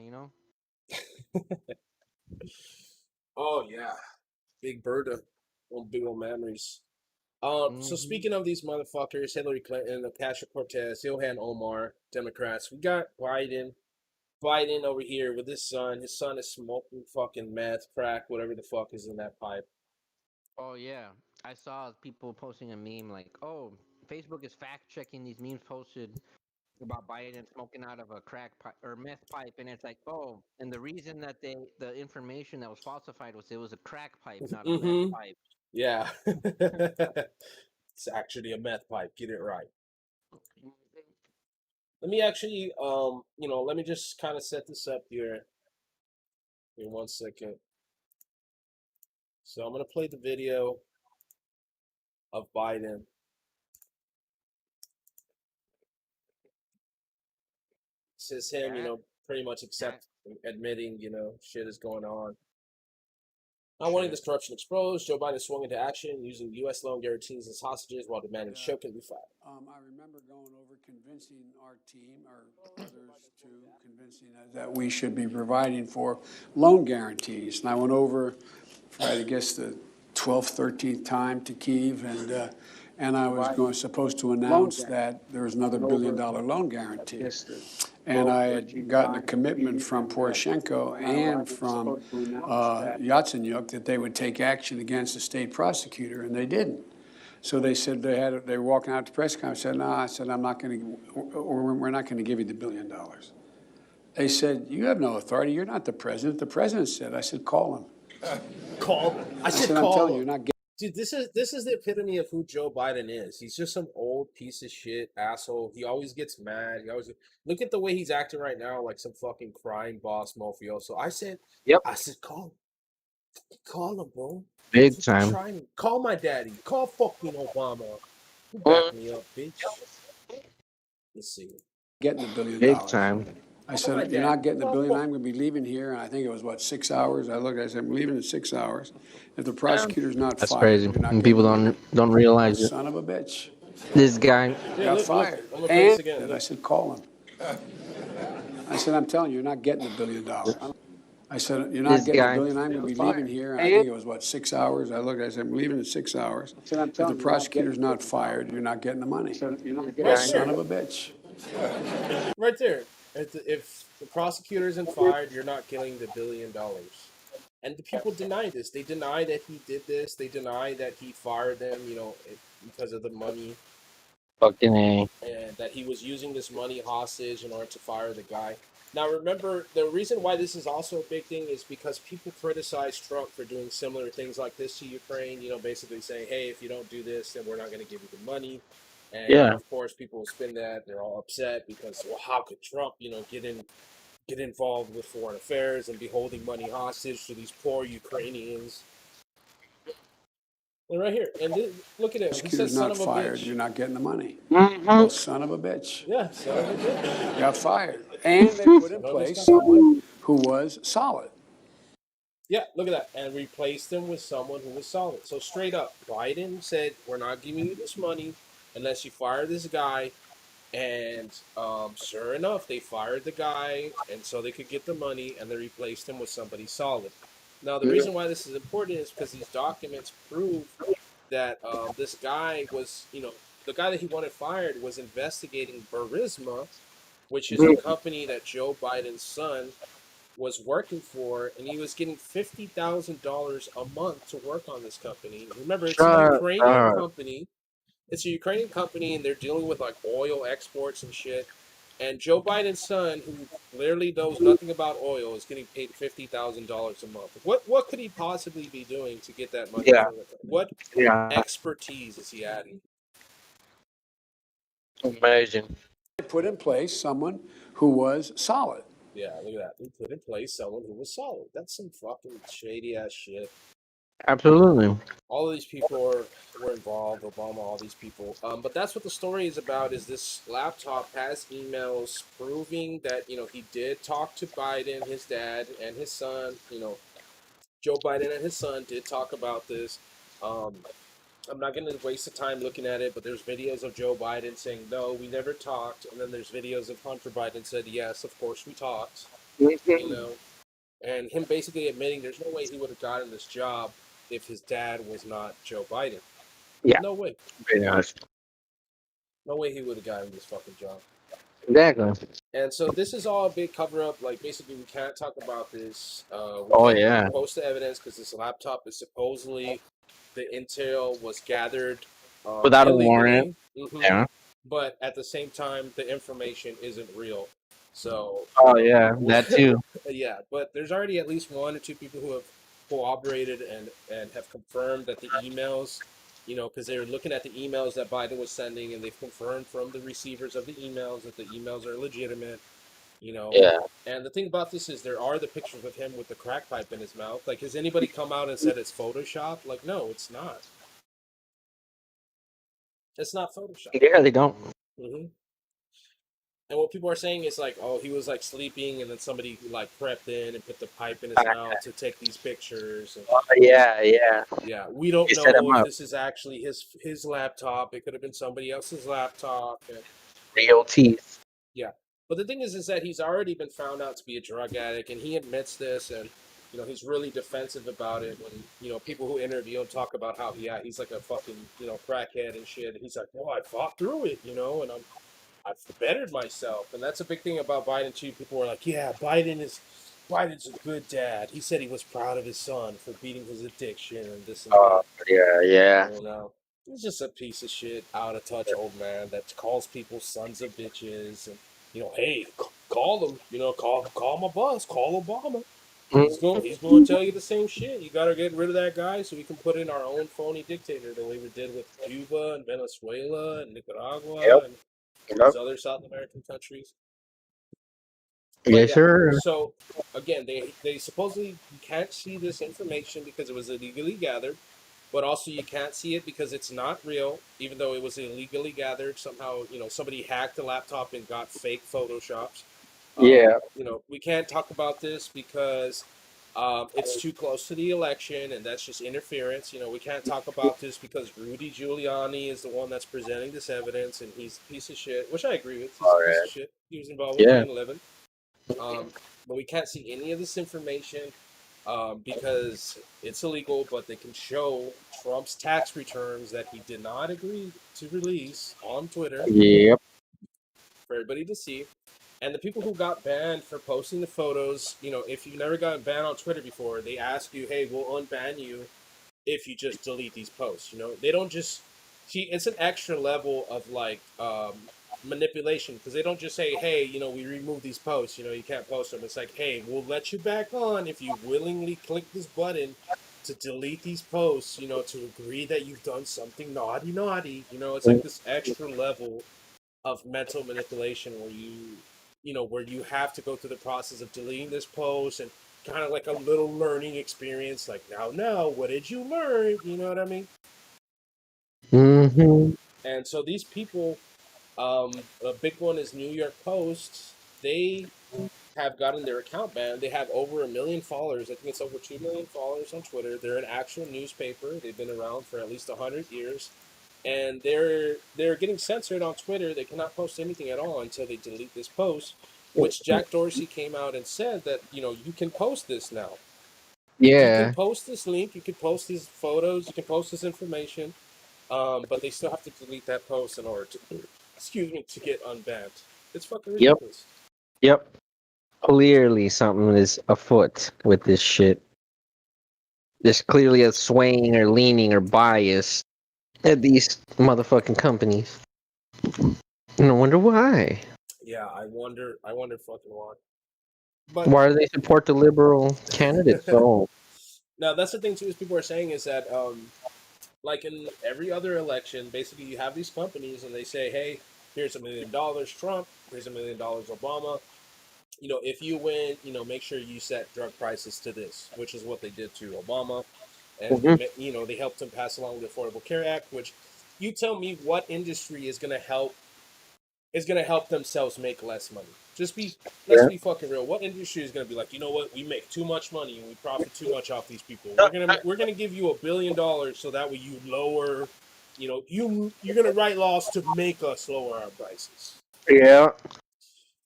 B: Oh, yeah. Big Bertha. Big old memories. So speaking of these motherfuckers, Hillary Clinton, Ocasio-Cortez, Ilhan Omar, Democrats, we got Biden over here with his son. His son is smoking fucking meth, crack, whatever the fuck is in that pipe.
A: Oh, yeah. I saw people posting a meme like, oh, Facebook is fact-checking these memes posted about Biden smoking out of a crack pipe or meth pipe. And it's like, oh, and the reason that the information that was falsified was it was a crack pipe, not a meth pipe.
B: Yeah. It's actually a meth pipe. Get it right. Let me actually, let me just kind of set this up here in 1 second. So I'm gonna play the video of Biden. It says him, pretty much admitting, shit is going on. Not wanting this corruption exposed, Joe Biden swung into action using U.S. loan guarantees as hostages while demanding show can be fired.
D: I remember going over convincing our team or others to convincing us that we should be providing for loan guarantees. And I went over for, I guess, the 12th, 13th time to Kyiv, and I was supposed to announce that there was another $1 billion loan guarantee. And I had gotten a commitment from Poroshenko and from Yatsenyuk that they would take action against the state prosecutor, and they didn't. So they said they were walking out to press conference. I said, no, I said, I'm not going to, or we're not going to give you the $1 billion. They said, you have no authority. You're not the president. The president said. I said, call him.
B: Call him. I said,
D: I'm
B: call
D: telling
B: him.
D: you, you're not getting.
B: Dude, this is the epitome of who Joe Biden is. He's just some old piece of shit asshole. He always gets mad. Look at the way he's acting right now, like some fucking crime boss mafioso. I said, call him. Call him, bro.
A: Big time.
B: Call my daddy. Call fucking Obama. You back me up, bitch. Let's see.
D: Getting $1 billion.
A: Big time.
D: I said, you're not getting the $1 billion. I'm going to be leaving here. And I think it was, 6 hours? I said, I'm leaving in 6 hours. If the prosecutor's not
A: That's
D: fired,
A: crazy. And people don't realize it.
D: Son of a bitch.
A: This guy
D: got fired. And I said, call him. I said, I'm telling you, you're not getting the $1 billion. I said, you're not getting the $1 billion. I'm going to be leaving here. And I think it was, 6 hours? I said, I'm leaving in 6 hours. If the prosecutor's not fired, you're not getting the money. Son of a bitch.
B: Right there. If the prosecutor isn't fired, you're not getting the $1 billion. And the people deny this. They deny that he did this. They deny that he fired them, because of the money.
A: fucking A.
B: And that he was using this money hostage in order to fire the guy. Now, remember, the reason why this is also a big thing is because people criticize Trump for doing similar things like this to Ukraine, basically saying, hey, if you don't do this, then we're not going to give you the money. And, of course, people will spin that. They're all upset because, well, how could Trump, get involved with foreign affairs and be holding money hostage to these poor Ukrainians? And right here, and look at it. He says, "Son of a bitch."
D: You're not getting the money.
A: Mm-hmm.
D: Oh, son of a bitch.
B: Yeah, son of a bitch.
D: Got fired. And they put in place someone who was solid.
B: Yeah, look at that. And replaced him with someone who was solid. So straight up, Biden said, we're not giving you this money unless you fire this guy. And sure enough, they fired the guy, and so they could get the money, and they replaced him with somebody solid. Now, the reason why this is important is because these documents prove that this guy was, the guy that he wanted fired was investigating Burisma, which is a company that Joe Biden's son was working for, and he was getting $50,000 a month to work on this company. Remember, it's a Ukrainian company. It's a Ukrainian company, and they're dealing with like oil exports and shit. And Joe Biden's son, who literally knows nothing about oil, is getting paid $50,000 a month. What could he possibly be doing to get that money?
A: Yeah.
B: What expertise is he adding?
A: Amazing.
D: They put in place someone who was solid.
B: Yeah, look at that. They put in place someone who was solid. That's some fucking shady ass shit.
A: Absolutely.
B: All of these people were involved, Obama, all these people. But that's what the story is about, is this laptop has emails proving that, he did talk to Biden, his dad, and his son. Joe Biden and his son did talk about this. I'm not going to waste the time looking at it, but there's videos of Joe Biden saying, no, we never talked. And then there's videos of Hunter Biden said, yes, of course we talked. And him basically admitting there's no way he would have gotten this job if his dad was not Joe Biden.
A: Yeah.
B: No way.
A: Very honest.
B: No way he would have gotten this fucking job.
A: Exactly.
B: And so this is all a big cover-up. Like, basically, we can't talk about this. Post the evidence because this laptop is supposedly the intel was gathered
A: without
B: illegally.
A: a warrant.
B: Mm-hmm.
A: Yeah.
B: But at the same time, the information isn't real. So.
A: Oh yeah, that too.
B: Yeah, but there's already at least one or two people who have corroborated and have confirmed that the emails, because they're looking at the emails that Biden was sending, and they've confirmed from the receivers of the emails that the emails are legitimate.
A: Yeah.
B: And the thing about this is there are the pictures of him with the crack pipe in his mouth. Like, has anybody come out and said it's Photoshop? Like, no, it's not. It's not Photoshop.
A: Yeah, they don't.
B: hmm And what people are saying is like, oh, he was like sleeping, and then somebody like crept in and put the pipe in his mouth to take these pictures. And,
A: Yeah.
B: yeah, we don't
A: He set
B: know
A: him
B: if
A: up.
B: this is actually his laptop. It could have been somebody else's laptop. And,
A: Real teeth.
B: yeah, but the thing is that he's already been found out to be a drug addict, and he admits this, and he's really defensive about it. When people who interview him talk about how he's like a fucking crackhead and shit. He's like, well, I fought through it, and I've bettered myself, and that's a big thing about Biden too. People are like, yeah, Biden's a good dad. He said he was proud of his son for beating his addiction and this and that.
A: Yeah.
B: He's just a piece of shit, out of touch old man that calls people sons of bitches, and hey, call them, call my boss, call Obama. He's going to tell you the same shit. You got to get rid of that guy so we can put in our own phony dictator the way we did with Cuba and Venezuela and Nicaragua and these other South American countries. But
A: Yes,
B: yeah,
A: sir.
B: so again, they supposedly you can't see this information because it was illegally gathered, but also you can't see it because it's not real, even though it was illegally gathered. Somehow, somebody hacked the laptop and got fake photoshops.
A: Yeah.
B: We can't talk about this because it's too close to the election, and that's just interference. We can't talk about this because Rudy Giuliani is the one that's presenting this evidence, and he's a piece of shit, which I agree with. He's
A: All
B: a piece of
A: right.
B: shit. He was involved with
A: Yeah.
B: 9/11. But we can't see any of this information because it's illegal, but they can show Trump's tax returns that he did not agree to release on Twitter
A: Yep.
B: for everybody to see. And the people who got banned for posting the photos, if you've never gotten banned on Twitter before, they ask you, hey, we'll unban you if you just delete these posts. They don't just see, it's an extra level of like manipulation, because they don't just say, hey, we remove these posts, you can't post them. It's like, hey, we'll let you back on if you willingly click this button to delete these posts, to agree that you've done something naughty. It's like this extra level of mental manipulation where where you have to go through the process of deleting this post, and kind of like a little learning experience, like now what did you learn, you know what I mean?
A: Mm-hmm.
B: And so these people, a big one is New York Post. They have gotten their account banned. They have over 1 million followers. I think it's over 2 million followers on Twitter. They're an actual newspaper. They've been around for at least 100 years, and they're getting censored on Twitter. They cannot post anything at all until they delete this post, which Jack Dorsey came out and said that you can post this now. You can
A: Yeah.
B: post this link. You can post these photos. You can post this information. But they still have to delete that post in order to, excuse me, to get unbanned. It's fucking
A: Yep.
B: ridiculous.
A: Yep. Clearly something is afoot with this shit. There's clearly a swaying or leaning or bias at these motherfucking companies. And I wonder why.
B: Yeah, I wonder fucking why. But
A: Why do they support the liberal candidates? So
B: now that's the thing too, is people are saying is that like in every other election, basically you have these companies and they say, hey, here's $1 million Trump, here's $1 million Obama. If you win, make sure you set drug prices to this, which is what they did to Obama. And they helped him pass along the Affordable Care Act, which you tell me what industry is gonna help themselves make less money. Let's be fucking real. What industry is gonna be like, you know what, we make too much money and we profit too much off these people. We're gonna give you $1 billion so that way you lower, you're gonna write laws to make us lower our prices.
A: yeah.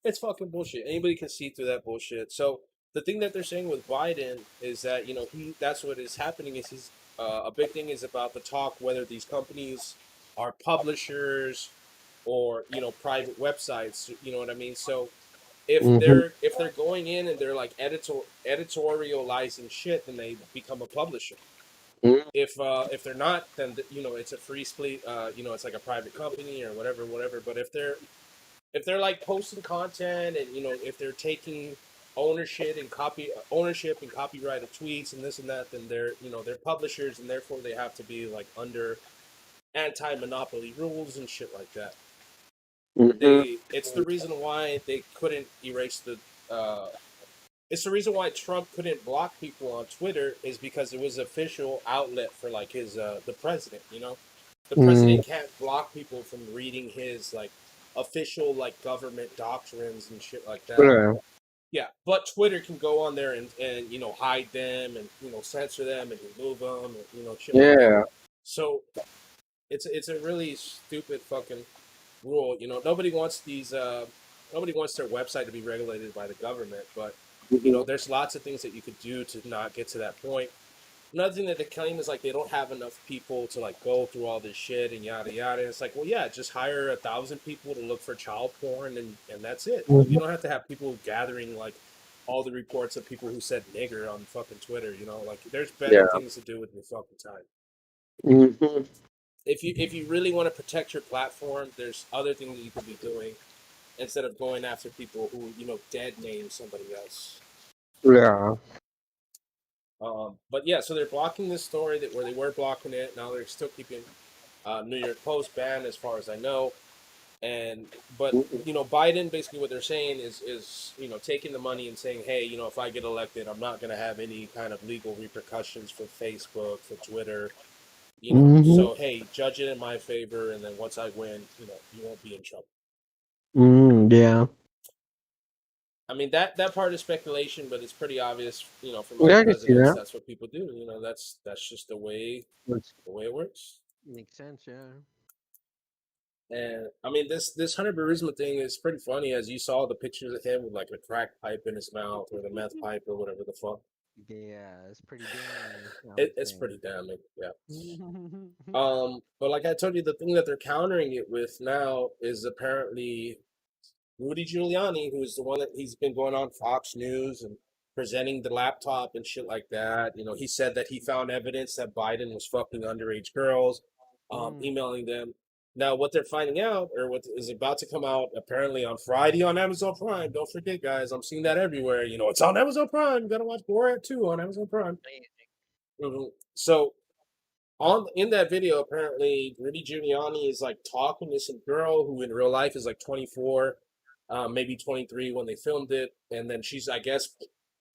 B: It's fucking bullshit. Anybody can see through that bullshit. So the thing that they're saying with Biden is that that's what is happening. Is he's a big thing is about the talk whether these companies are publishers or private websites. You know what I mean? So
A: Mm-hmm.
B: if they're going in and they're like editorializing shit, then they become a publisher. If they're not, then it's a free split. It's like a private company or whatever. But if they're like posting content and if they're taking ownership and copyright of tweets and this and that, then they're publishers and therefore they have to be like under anti-monopoly rules and shit like that. It's the reason why they couldn't erase the it's the reason why Trump couldn't block people on Twitter is because it was an official outlet for like his the president, The president can't block people from reading his like official like government doctrines and shit like that.
A: Yeah.
B: Yeah, but Twitter can go on there and hide them and censor them and remove them and shit like that. So it's a really stupid fucking rule. Nobody wants nobody wants their website to be regulated by the government, but there's lots of things that you could do to not get to that point. Another thing that they claim is like they don't have enough people to like go through all this shit and yada yada. And it's like, well, yeah, just hire 1,000 people to look for child porn and that's it. Like, you don't have to have people gathering like all the reports of people who said nigger on fucking Twitter. Like there's better things to do with your fucking time. If you really want to protect your platform, there's other things that you could be doing instead of going after people who dead name somebody else.
A: Yeah.
B: But yeah, so they're blocking this story where they were blocking it. Now they're still keeping New York Post banned, as far as I know. But Biden basically what they're saying is taking the money and saying, hey, if I get elected, I'm not going to have any kind of legal repercussions for Facebook, for Twitter. So hey, judge it in my favor, and then once I win, you won't be in trouble.
A: Yeah.
B: I mean that part is speculation, but it's pretty obvious, from other presidents. That's what people do. That's just the way it works.
A: Makes sense, yeah.
B: And I mean this Hunter Burisma thing is pretty funny, as you saw the pictures of him with like a crack pipe in his mouth or the meth pipe or whatever the fuck.
A: Yeah, it's pretty damning.
B: It's pretty damning, yeah. But like I told you, the thing that they're countering it with now is apparently Rudy Giuliani, who is the one that he's been going on Fox News and presenting the laptop and shit like that. He said that he found evidence that Biden was fucking underage girls, emailing them. Now, what they're finding out, or what is about to come out, apparently on Friday on Amazon Prime. Don't forget, guys, I'm seeing that everywhere. It's on Amazon Prime. You gotta watch Borat 2 on Amazon Prime. So, in that video, apparently, Rudy Giuliani is like talking to some girl who in real life is like 24, maybe 23 when they filmed it, and then she's, I guess,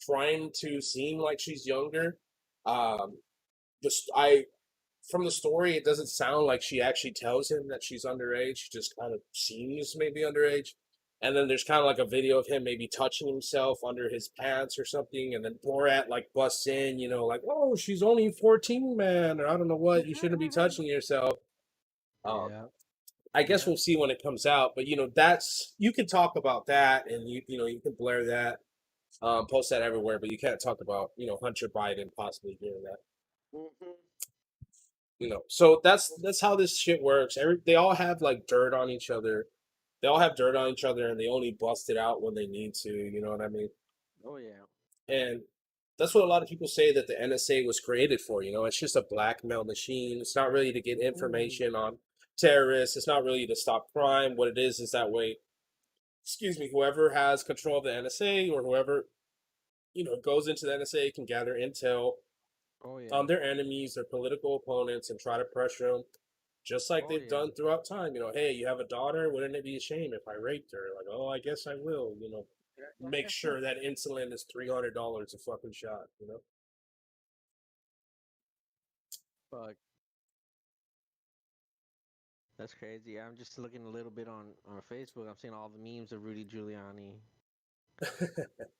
B: trying to seem like she's younger. From the story, it doesn't sound like she actually tells him that she's underage. She just kind of seems maybe underage. And then there's kind of like a video of him maybe touching himself under his pants or something. And then Borat like busts in, like, oh, she's only 14, man. Or I don't know what. You shouldn't be touching yourself. I guess we'll see when it comes out. But, you can talk about that and, you can blare that, post that everywhere. But you can't talk about, Hunter Biden possibly doing that. So that's how this shit works. They all have like dirt on each other. They all have dirt on each other, and they only bust it out when they need to. You know what I mean?
A: Oh yeah.
B: And that's what a lot of people say that the NSA was created for. It's just a blackmail machine. It's not really to get information on terrorists. It's not really to stop crime. What it is that way. Excuse me. Whoever has control of the NSA or whoever goes into the NSA can gather intel on their enemies, their political opponents, and try to pressure them, just like they've done throughout time. Hey, you have a daughter, wouldn't it be a shame if I raped her? Like, oh, I guess I will. Make sure that insulin is $300 a fucking shot.
A: Fuck. That's crazy. I'm just looking a little bit on Facebook. I'm seeing all the memes of Rudy Giuliani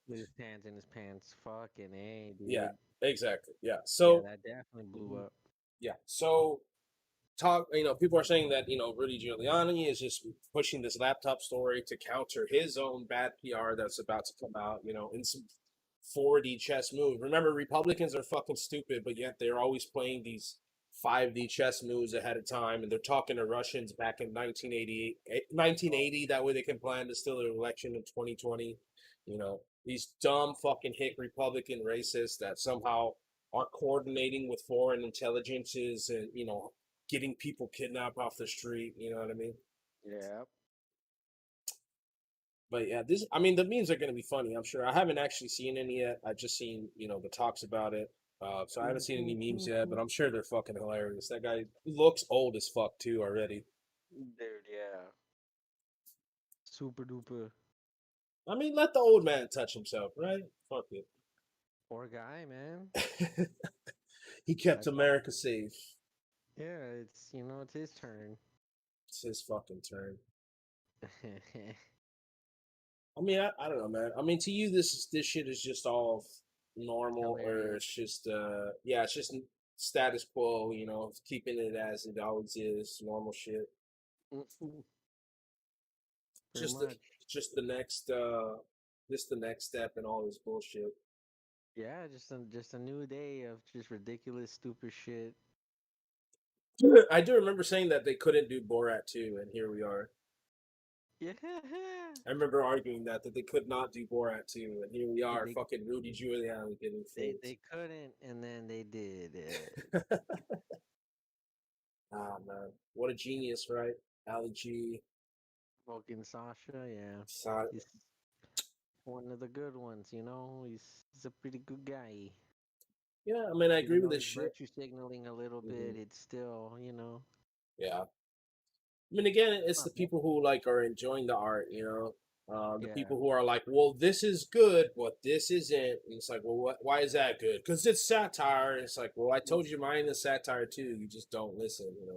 A: with his hands in his pants. Fucking A, dude.
B: Yeah, exactly. Yeah. So
A: that definitely blew up.
B: Yeah. So people are saying that, Rudy Giuliani is just pushing this laptop story to counter his own bad PR that's about to come out, in some 4D chess move. Remember, Republicans are fucking stupid, but yet they're always playing these 5D chess moves ahead of time, and they're talking to Russians back in 1980. That way they can plan to steal an election in 2020. These dumb fucking hick Republican racists that somehow are coordinating with foreign intelligences and, getting people kidnapped off the street. You know what I mean?
A: Yeah.
B: But yeah, the memes are gonna be funny. I'm sure. I haven't actually seen any yet. I've just seen the talks about it. So I haven't seen any memes yet, but I'm sure they're fucking hilarious. That guy looks old as fuck too already.
A: Dude, yeah. Super duper.
B: I mean, let the old man touch himself, right? Fuck it.
A: Poor guy, man.
B: He kept America safe.
A: Yeah, it's it's his turn.
B: It's his fucking turn. I mean, I don't know, man. I mean, to you, this shit is just all normal, or it's just it's just status quo. Keeping it as it always is, normal shit.
A: Pretty much.
B: Just the next the next step in all this bullshit.
A: Yeah, just a new day of just ridiculous, stupid shit.
B: I do remember saying that they couldn't do Borat 2, and here we are.
A: Yeah.
B: I remember arguing that they could not do Borat 2, and here we are, fucking Rudy Giuliani getting faked.
A: They couldn't, and then they did.
B: Ah, man. What a genius, right? Ali G.
A: Fucking Sasha, yeah. He's one of the good ones, He's a pretty good guy.
B: Yeah, I mean, I agree with this
A: he's
B: shit.
A: virtue signaling a little bit. It's still,
B: Yeah. I mean, again, it's the people who are enjoying the art, the people who are like, well, this is good, but this isn't. And it's like, well, why is that good? Because it's satire. And it's like, well, I told you mine is satire too. You just don't listen,
A: Yeah,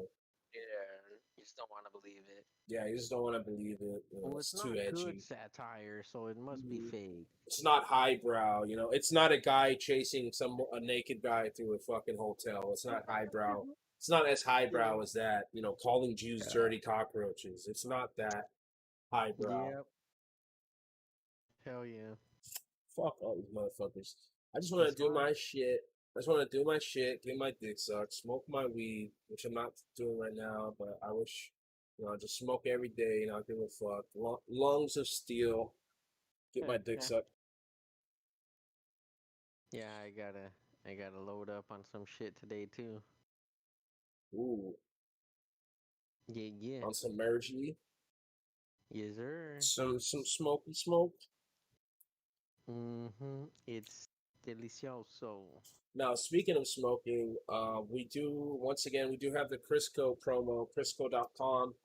A: you just don't want to believe it.
B: Yeah, you just don't want to believe it.
A: Well,
B: it's
A: not
B: too edgy.
A: Good satire, so it must be fake.
B: It's not highbrow, It's not a guy chasing a naked guy through a fucking hotel. It's not highbrow. It's not as highbrow as that, calling Jews dirty cockroaches. It's not that highbrow.
A: Yep. Hell yeah.
B: Fuck all these motherfuckers. I just want to do my shit. I just want to do my shit, get my dick sucked, smoke my weed, which I'm not doing right now, but I wish, I just smoke every day, not give a fuck. Lungs of steel, get my dick sucked.
A: Yeah, I gotta load up on some shit today too.
B: Ooh.
A: Yeah.
B: On some Mergy.
A: Yes, sir.
B: Some smoky smoke.
A: It's delicioso.
B: Now, speaking of smoking, we do have the Crisco promo, Crisco.com.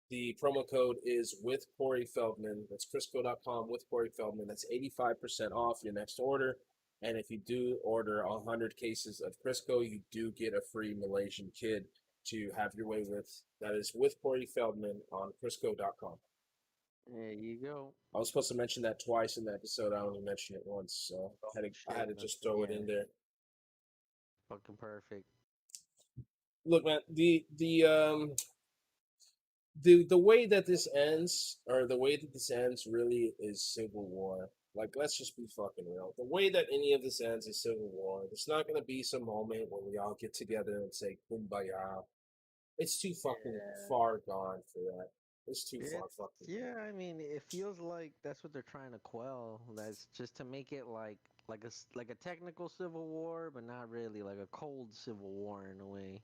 B: The promo code is with Corey Feldman. That's Crisco.com with Corey Feldman. That's 85% off your next order. And if you do order 100 cases of Crisco, you do get a free Malaysian kid to have your way with. That is with Corey Feldman on Crisco.com.
A: There you go.
B: I was supposed to mention that twice in the episode. I only mentioned it once, so I had to just throw it in there.
A: Fucking perfect.
B: Look, man, the way that this ends, or the way that this ends, really is civil war. Like, let's just be fucking real. The way that any of this ends is civil war. There's not gonna be some moment where we all get together and say kumbaya. It's too fucking far gone for that. It's too far fucking.
A: Yeah, I mean, it feels like that's what they're trying to quell. That's just to make it like a technical civil war, but not really, like a cold civil war in a way.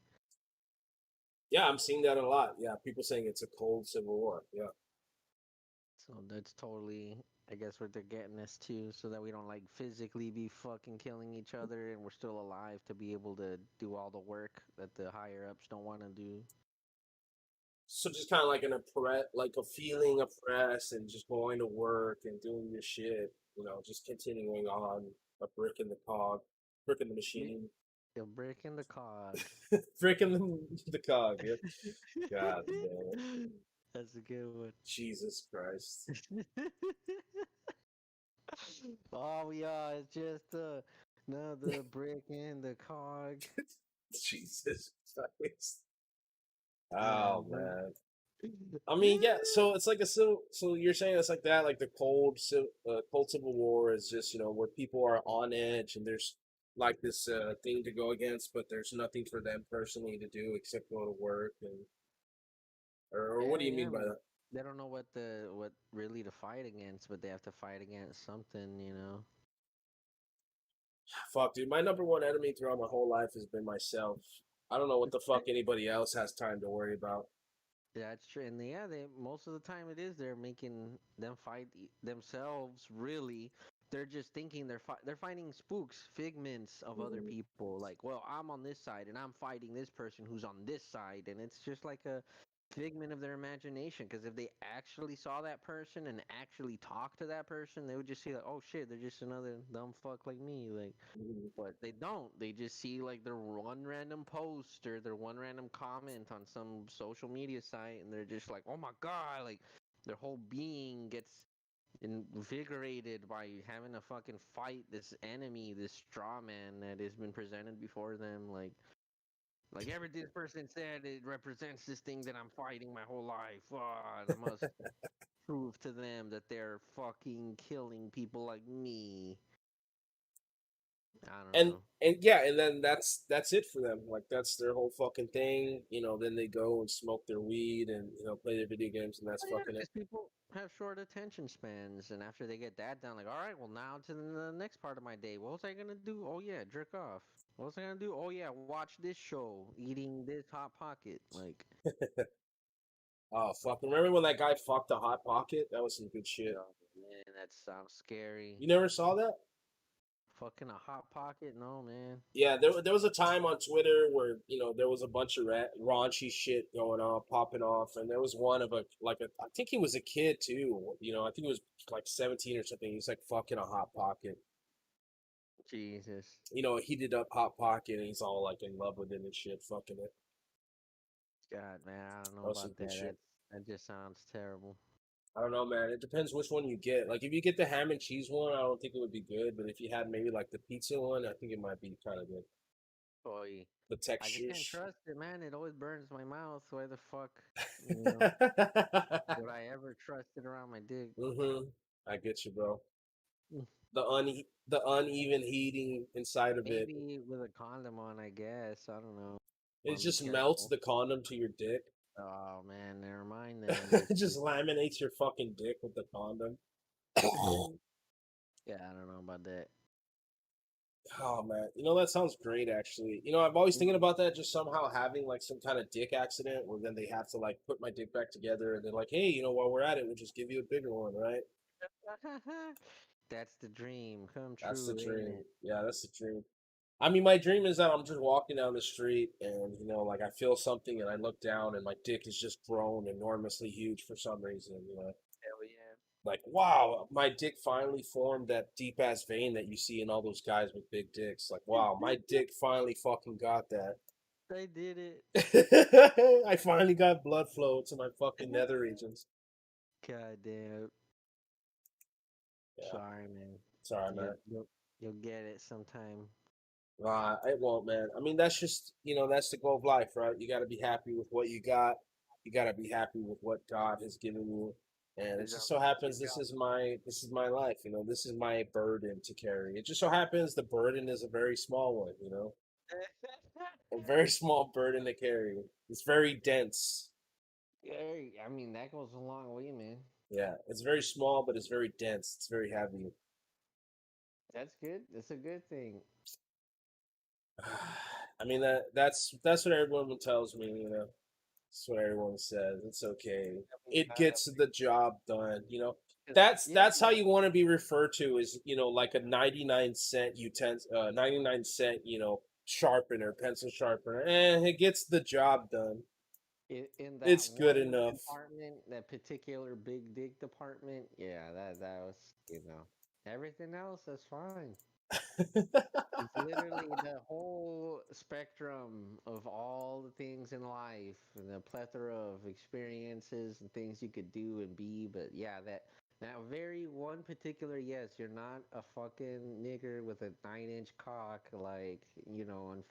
B: Yeah, I'm seeing that a lot. Yeah, people saying it's a cold civil war. Yeah.
A: So that's totally, I guess, what they're getting us to, so that we don't like physically be fucking killing each other, and we're still alive to be able to do all the work that the higher ups don't want to do.
B: So just kind of like a feeling oppressed, and just going to work and doing your shit, just continuing on, a brick in the cog, brick in the machine.
A: A brick in the cog.
B: Brick in the cog, yeah. God damn it.
A: That's a good one.
B: Jesus Christ.
A: Oh yeah, it's just another brick in the cog.
B: Jesus Christ. Oh man. I mean, yeah. So it's like so you're saying it's like that, like the cold civil war is just where people are on edge, and there's like this thing to go against, but there's nothing for them personally to do except go to work, and or what do you mean by that?
A: They don't know what really to fight against, but they have to fight against something,
B: Fuck, dude. My number one enemy throughout my whole life has been myself. I don't know what the fuck anybody else has time to worry about.
A: That's true, and yeah, they most of the time it is they're making them fight themselves. Really, they're just thinking they're fighting spooks, figments of other
B: Mhm.
A: people. Like, well, I'm on this side, and I'm fighting this person who's on this side, and it's just like a figment of their imagination. Because if they actually saw that person and actually talked to that person, they would just see like, oh shit, they're just another dumb fuck like me. Like,
B: Mhm.
A: but they don't. They just see like their one random post or their one random comment on some social media site, and they're just like, "Oh my god!" Like their whole being gets invigorated by having to fucking fight this enemy, this straw man that has been presented before them. Like everything this person said, it represents this thing that I'm fighting my whole life. And I must prove to them that they're fucking killing people like me. I don't
B: and
A: know.
B: and yeah, and then that's it for them. Like that's their whole fucking thing. Then they go and smoke their weed and play their video games, and that's
A: Well, yeah,
B: fucking it.
A: because people have short attention spans, and after they get that done, like, all right, well, now to the next part of my day. What was I gonna do? Oh yeah, jerk off. What was I gonna do? Oh yeah, watch this show, eating this hot pocket. Like,
B: Oh fuck! Remember when that guy fucked a hot pocket? That was some good shit.
A: oh man, that sounds scary.
B: You never saw that?
A: Fucking a hot pocket? No, man.
B: Yeah, there was a time on Twitter where there was a bunch of raunchy shit going on, popping off, and there was one of I think he was a kid too. I think he was like 17 or something. He's like fucking a hot pocket.
A: Jesus.
B: A heated up hot pocket, and he's all like in love with it and shit, fucking it.
A: God, man, I don't know
B: That was some
A: about
B: good
A: that.
B: shit.
A: That just sounds terrible.
B: I don't know, man. It depends which one you get. Like if you get the ham and cheese one, I don't think it would be good. But if you had maybe like the pizza one, I think it might be kind of good.
A: Boy,
B: The
A: I just can't
B: textures.
A: trust it, man. It always burns my mouth. Why the fuck, you know, would I ever trust it around my dick?
B: I get you, bro. The uneven heating inside of it.
A: Maybe with a condom on, I guess. I don't know.
B: It
A: Want to be
B: just melts
A: careful.
B: the condom to your dick.
A: Oh man, never mind then.
B: It just laminates your fucking dick with the condom.
A: Yeah, I don't know about that.
B: Oh man, that sounds great actually. I've always thinking about that, just somehow having like some kind of dick accident where then they have to like put my dick back together and they're like, hey, while we're at it, we'll just give you a bigger one, right?
A: That's the dream come
B: That's the
A: true, ain't
B: dream.
A: it?
B: Yeah, that's the dream. I mean, my dream is that I'm just walking down the street and like I feel something and I look down and my dick is just grown enormously huge for some reason.
A: Hell yeah.
B: Like, wow, my dick finally formed that deep ass vein that you see in all those guys with big dicks. Like, wow, my dick finally fucking got that.
A: They did it.
B: I finally got blood flow to my fucking nether regions.
A: God damn.
B: Yeah,
A: Sorry, man.
B: sorry,
A: You'll,
B: man.
A: you'll, you'll get it sometime.
B: It won't, man. I mean, that's just, that's the goal of life, right? You got to be happy with what you got. You got to be happy with what God has given you. And it
A: Good
B: just
A: job.
B: so
A: Good
B: happens
A: job.
B: this is my life, this is my burden to carry. It just so happens the burden is a very small one. A very small burden to carry. It's very dense.
A: Yeah, I mean that goes a long way, man.
B: Yeah, it's very small, but it's very dense. It's very heavy.
A: That's good. That's a good thing.
B: I mean that's what everyone tells me. That's what everyone says. It's okay.
A: I mean,
B: It gets the job done.
A: 'cause- yeah,
B: That's how you want to be referred to, is like a 99 cent 99 cent sharpener, pencil sharpener. It gets the job done.
A: in that
B: It's good
A: one
B: enough.
A: department, that particular big dick department, yeah, that was, everything else is fine. It's literally the whole spectrum of all the things in life and the plethora of experiences and things you could do and be. But yeah, that very one particular, yes, you're not a fucking nigger with a 9-inch cock, like,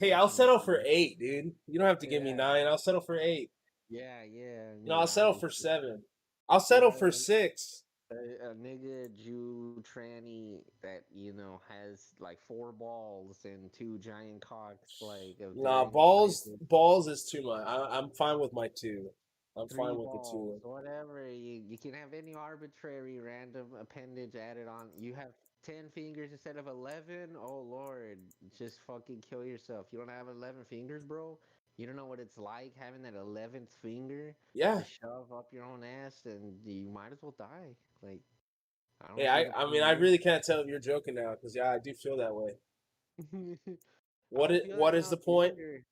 B: Hey, I'll settle
A: unfortunately.
B: for 8, dude. You don't have to give me
A: Yeah,
B: 9. I'll settle for 8.
A: yeah. I
B: I'll
A: mean,
B: settle for
A: obviously,
B: 7. I'll
A: you
B: settle
A: know,
B: for 6.
A: a nigga Jew tranny that has like 4 balls and 2 giant cocks, like of
B: Nah,
A: varying
B: balls
A: sizes.
B: balls is too much. I'm fine with my 2. I'm
A: Three
B: fine with the
A: balls,
B: 2.
A: whatever. You can have any arbitrary random appendage added on. You have 10 fingers instead of 11. Oh Lord, just fucking kill yourself. You don't have 11 fingers, bro. You don't know what it's like having that 11th finger
B: Yeah.
A: to shove up your own ass, and you might as well die. Like, I
B: Hey,
A: don't see the
B: I
A: point
B: mean,
A: of
B: I
A: living.
B: really can't tell if you're joking now, because yeah, I do feel that way.
A: I would feel that
B: What
A: when
B: is
A: I
B: the
A: was
B: point?
A: younger,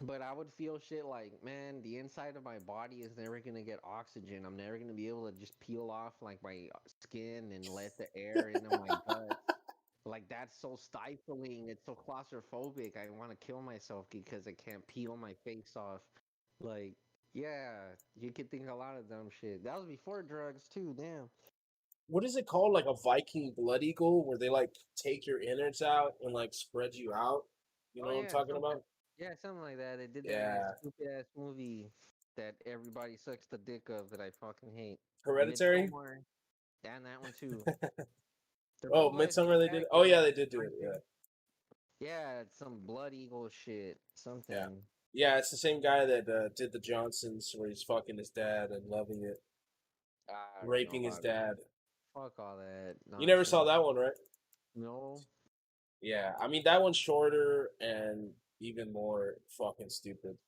A: but I would feel shit like, man, the inside of my body is never gonna get oxygen. I'm never gonna be able to just peel off like my skin and let the air into my guts. Like that's so stifling. It's so claustrophobic. I want to kill myself because I can't peel my face off. Like, yeah, you could think a lot of dumb shit. That was before drugs too. Damn.
B: What is it called? Like a Viking blood eagle, where they like take your innards out and like spread you out. You
A: Oh
B: know what I'm
A: yeah,
B: talking
A: something.
B: about?
A: Yeah, something like that. They did that
B: Yeah.
A: stupid ass movie that everybody sucks the dick of that I fucking hate.
B: Hereditary.
A: Midsommar, and that one too. They're
B: Oh,
A: both
B: Midsummer. They did. Oh
A: spectacular,
B: yeah, they did do it.
A: aren't
B: Yeah.
A: they? Yeah, it's some blood eagle shit.
B: Yeah.
A: Something.
B: Yeah, it's the same guy that did the Johnsons, where he's fucking his dad and loving it,
A: I don't know
B: raping his
A: about it.
B: dad.
A: Fuck all that
B: You never saw
A: nonsense.
B: that one, right?
A: No.
B: Yeah, I mean that one's shorter and even more fucking stupid.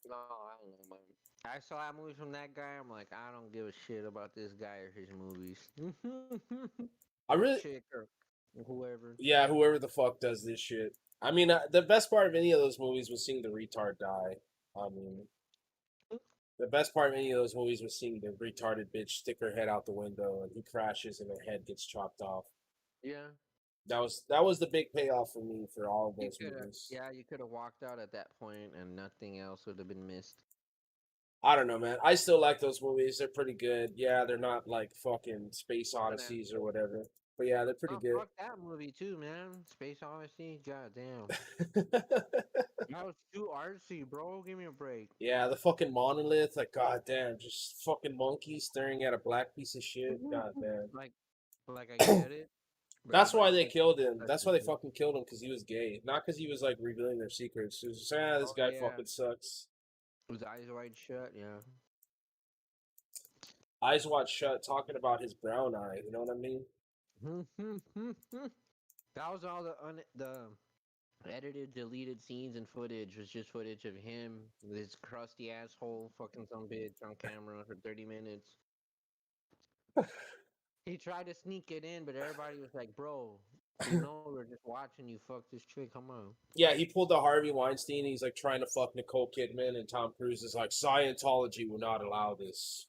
A: No, I don't know, man. I saw that movie from that guy. I'm like, I don't give a shit about this guy or his movies.
B: I
A: Or
B: really,
A: chick or whoever.
B: yeah, whoever the fuck does this shit. I mean, the best part of any of those movies was seeing the retard die. I mean, the best part of any of those movies was seeing the retarded bitch stick her head out the window and he crashes and her head gets chopped off.
A: Yeah.
B: That was the big payoff for me for all of
A: You
B: those
A: could have,
B: movies.
A: yeah, you could have walked out at that point and nothing else would have been missed.
B: I don't know, man. I still like those movies. They're pretty good. Yeah, they're not like fucking space
A: Nothing else.
B: odysseys or whatever, but yeah, they're pretty
A: Oh,
B: good.
A: fuck that movie too, man. Space Odyssey. God damn. That was too artsy, bro. Give me a break.
B: Yeah, the fucking monolith, like goddamn, just fucking monkeys staring at a black piece of shit. Goddamn.
A: Like, like I get it. But
B: That's why
A: everybody
B: they
A: says
B: killed him.
A: that's
B: That's why
A: just
B: they
A: it.
B: fucking killed him because he was gay, not because he was like revealing their secrets. It was just, ah, this
A: Oh
B: guy
A: yeah.
B: fucking sucks.
A: His eyes wide shut. Yeah.
B: Eyes wide shut, talking about his brown eye. You know what I mean?
A: That was all the edited, deleted scenes and footage was just footage of him, this crusty asshole, fucking some bitch on camera for 30 minutes. He tried to sneak it in, but everybody was like, "Bro, you know we're just watching you fuck this chick. Come on."
B: Yeah, he pulled the Harvey Weinstein. He's like trying to fuck Nicole Kidman, and Tom Cruise is like, Scientology will not allow this.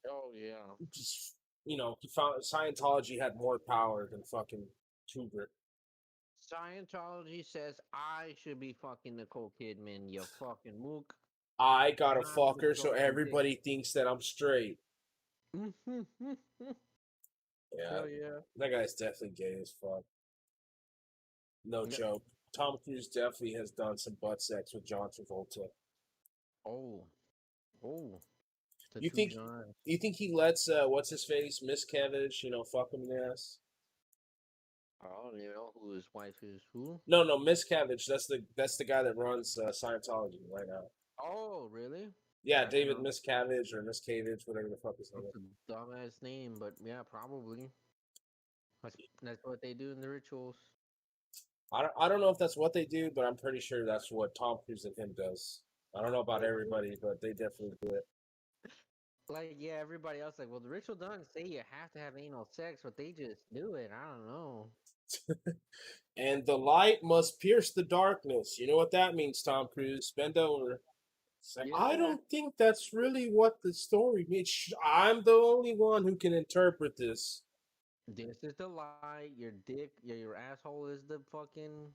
A: Oh yeah.
B: Just he found Scientology had more power than fucking Kubrick.
A: Scientology says I should be fucking Nicole Kidman. You fucking mook.
B: I gotta
A: I'm
B: fuck
A: the
B: her so
A: chosen dick.
B: everybody thinks that I'm straight.
A: Hell
B: Yeah,
A: yeah.
B: that guy's definitely gay as fuck. No
A: Yeah.
B: joke. Tom Cruise definitely has done some butt sex with John Travolta.
A: Oh. Oh. The
B: You
A: two
B: think
A: Johns.
B: you think he lets what's his face, Miss Kevich, fuck him in the ass?
A: I don't even know who his wife is. Who?
B: No, Miss Kevich. That's the guy that runs Scientology right now.
A: Oh, really?
B: Yeah,
A: I didn't
B: David
A: know.
B: Miscavige or Miscavige, whatever the fuck his name
A: That's
B: is.
A: a dumbass name, but yeah, probably. That's what they do in the rituals.
B: I don't know if that's what they do, but I'm pretty sure that's what Tom Cruise and him does. I don't know about
A: Like,
B: everybody, but they definitely do it.
A: like, yeah, everybody else like, well, the ritual doesn't say you have to have anal sex, but they just do it. I don't know.
B: And the light must pierce the darkness. You know what that means, Tom Cruise? Bend over. It's like, I
A: Yeah,
B: don't think that's really what the story means. I'm the only one who can interpret this.
A: this is the light. Your dick, your asshole is the fucking,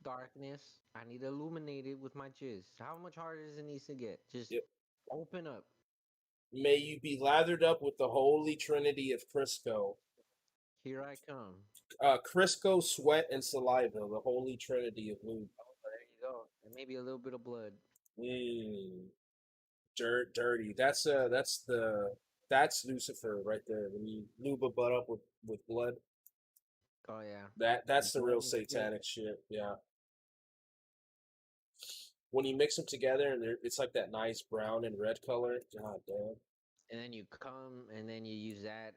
A: darkness. I need to illuminate it with my jizz. How much harder does it need to get? Just
B: Yep.
A: open up.
B: May you be lathered up with the holy trinity of Crisco.
A: Here I come.
B: Crisco, sweat, and saliva, the holy trinity of lube.
A: Oh, there you go. And maybe a little bit of blood.
B: Mm, dirty. That's Lucifer right there. When you lube a butt up with blood,
A: Oh yeah.
B: that's the
A: Blood
B: real
A: and spit.
B: satanic shit. Yeah. When you mix them together and it's like that nice brown and red color. God damn.
A: And then you come and then you use that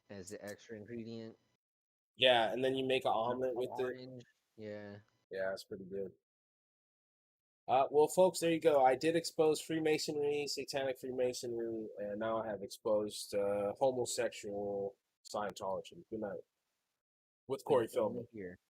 A: as the extra ingredient.
B: Yeah, and then you make an
A: The
B: omelet with it.
A: orange. Yeah.
B: Yeah, it's pretty good. Well, folks, there you go. I did expose Freemasonry, satanic Freemasonry, and now I have exposed homosexual Scientology. Good night. With Corey Feldman.
A: Here.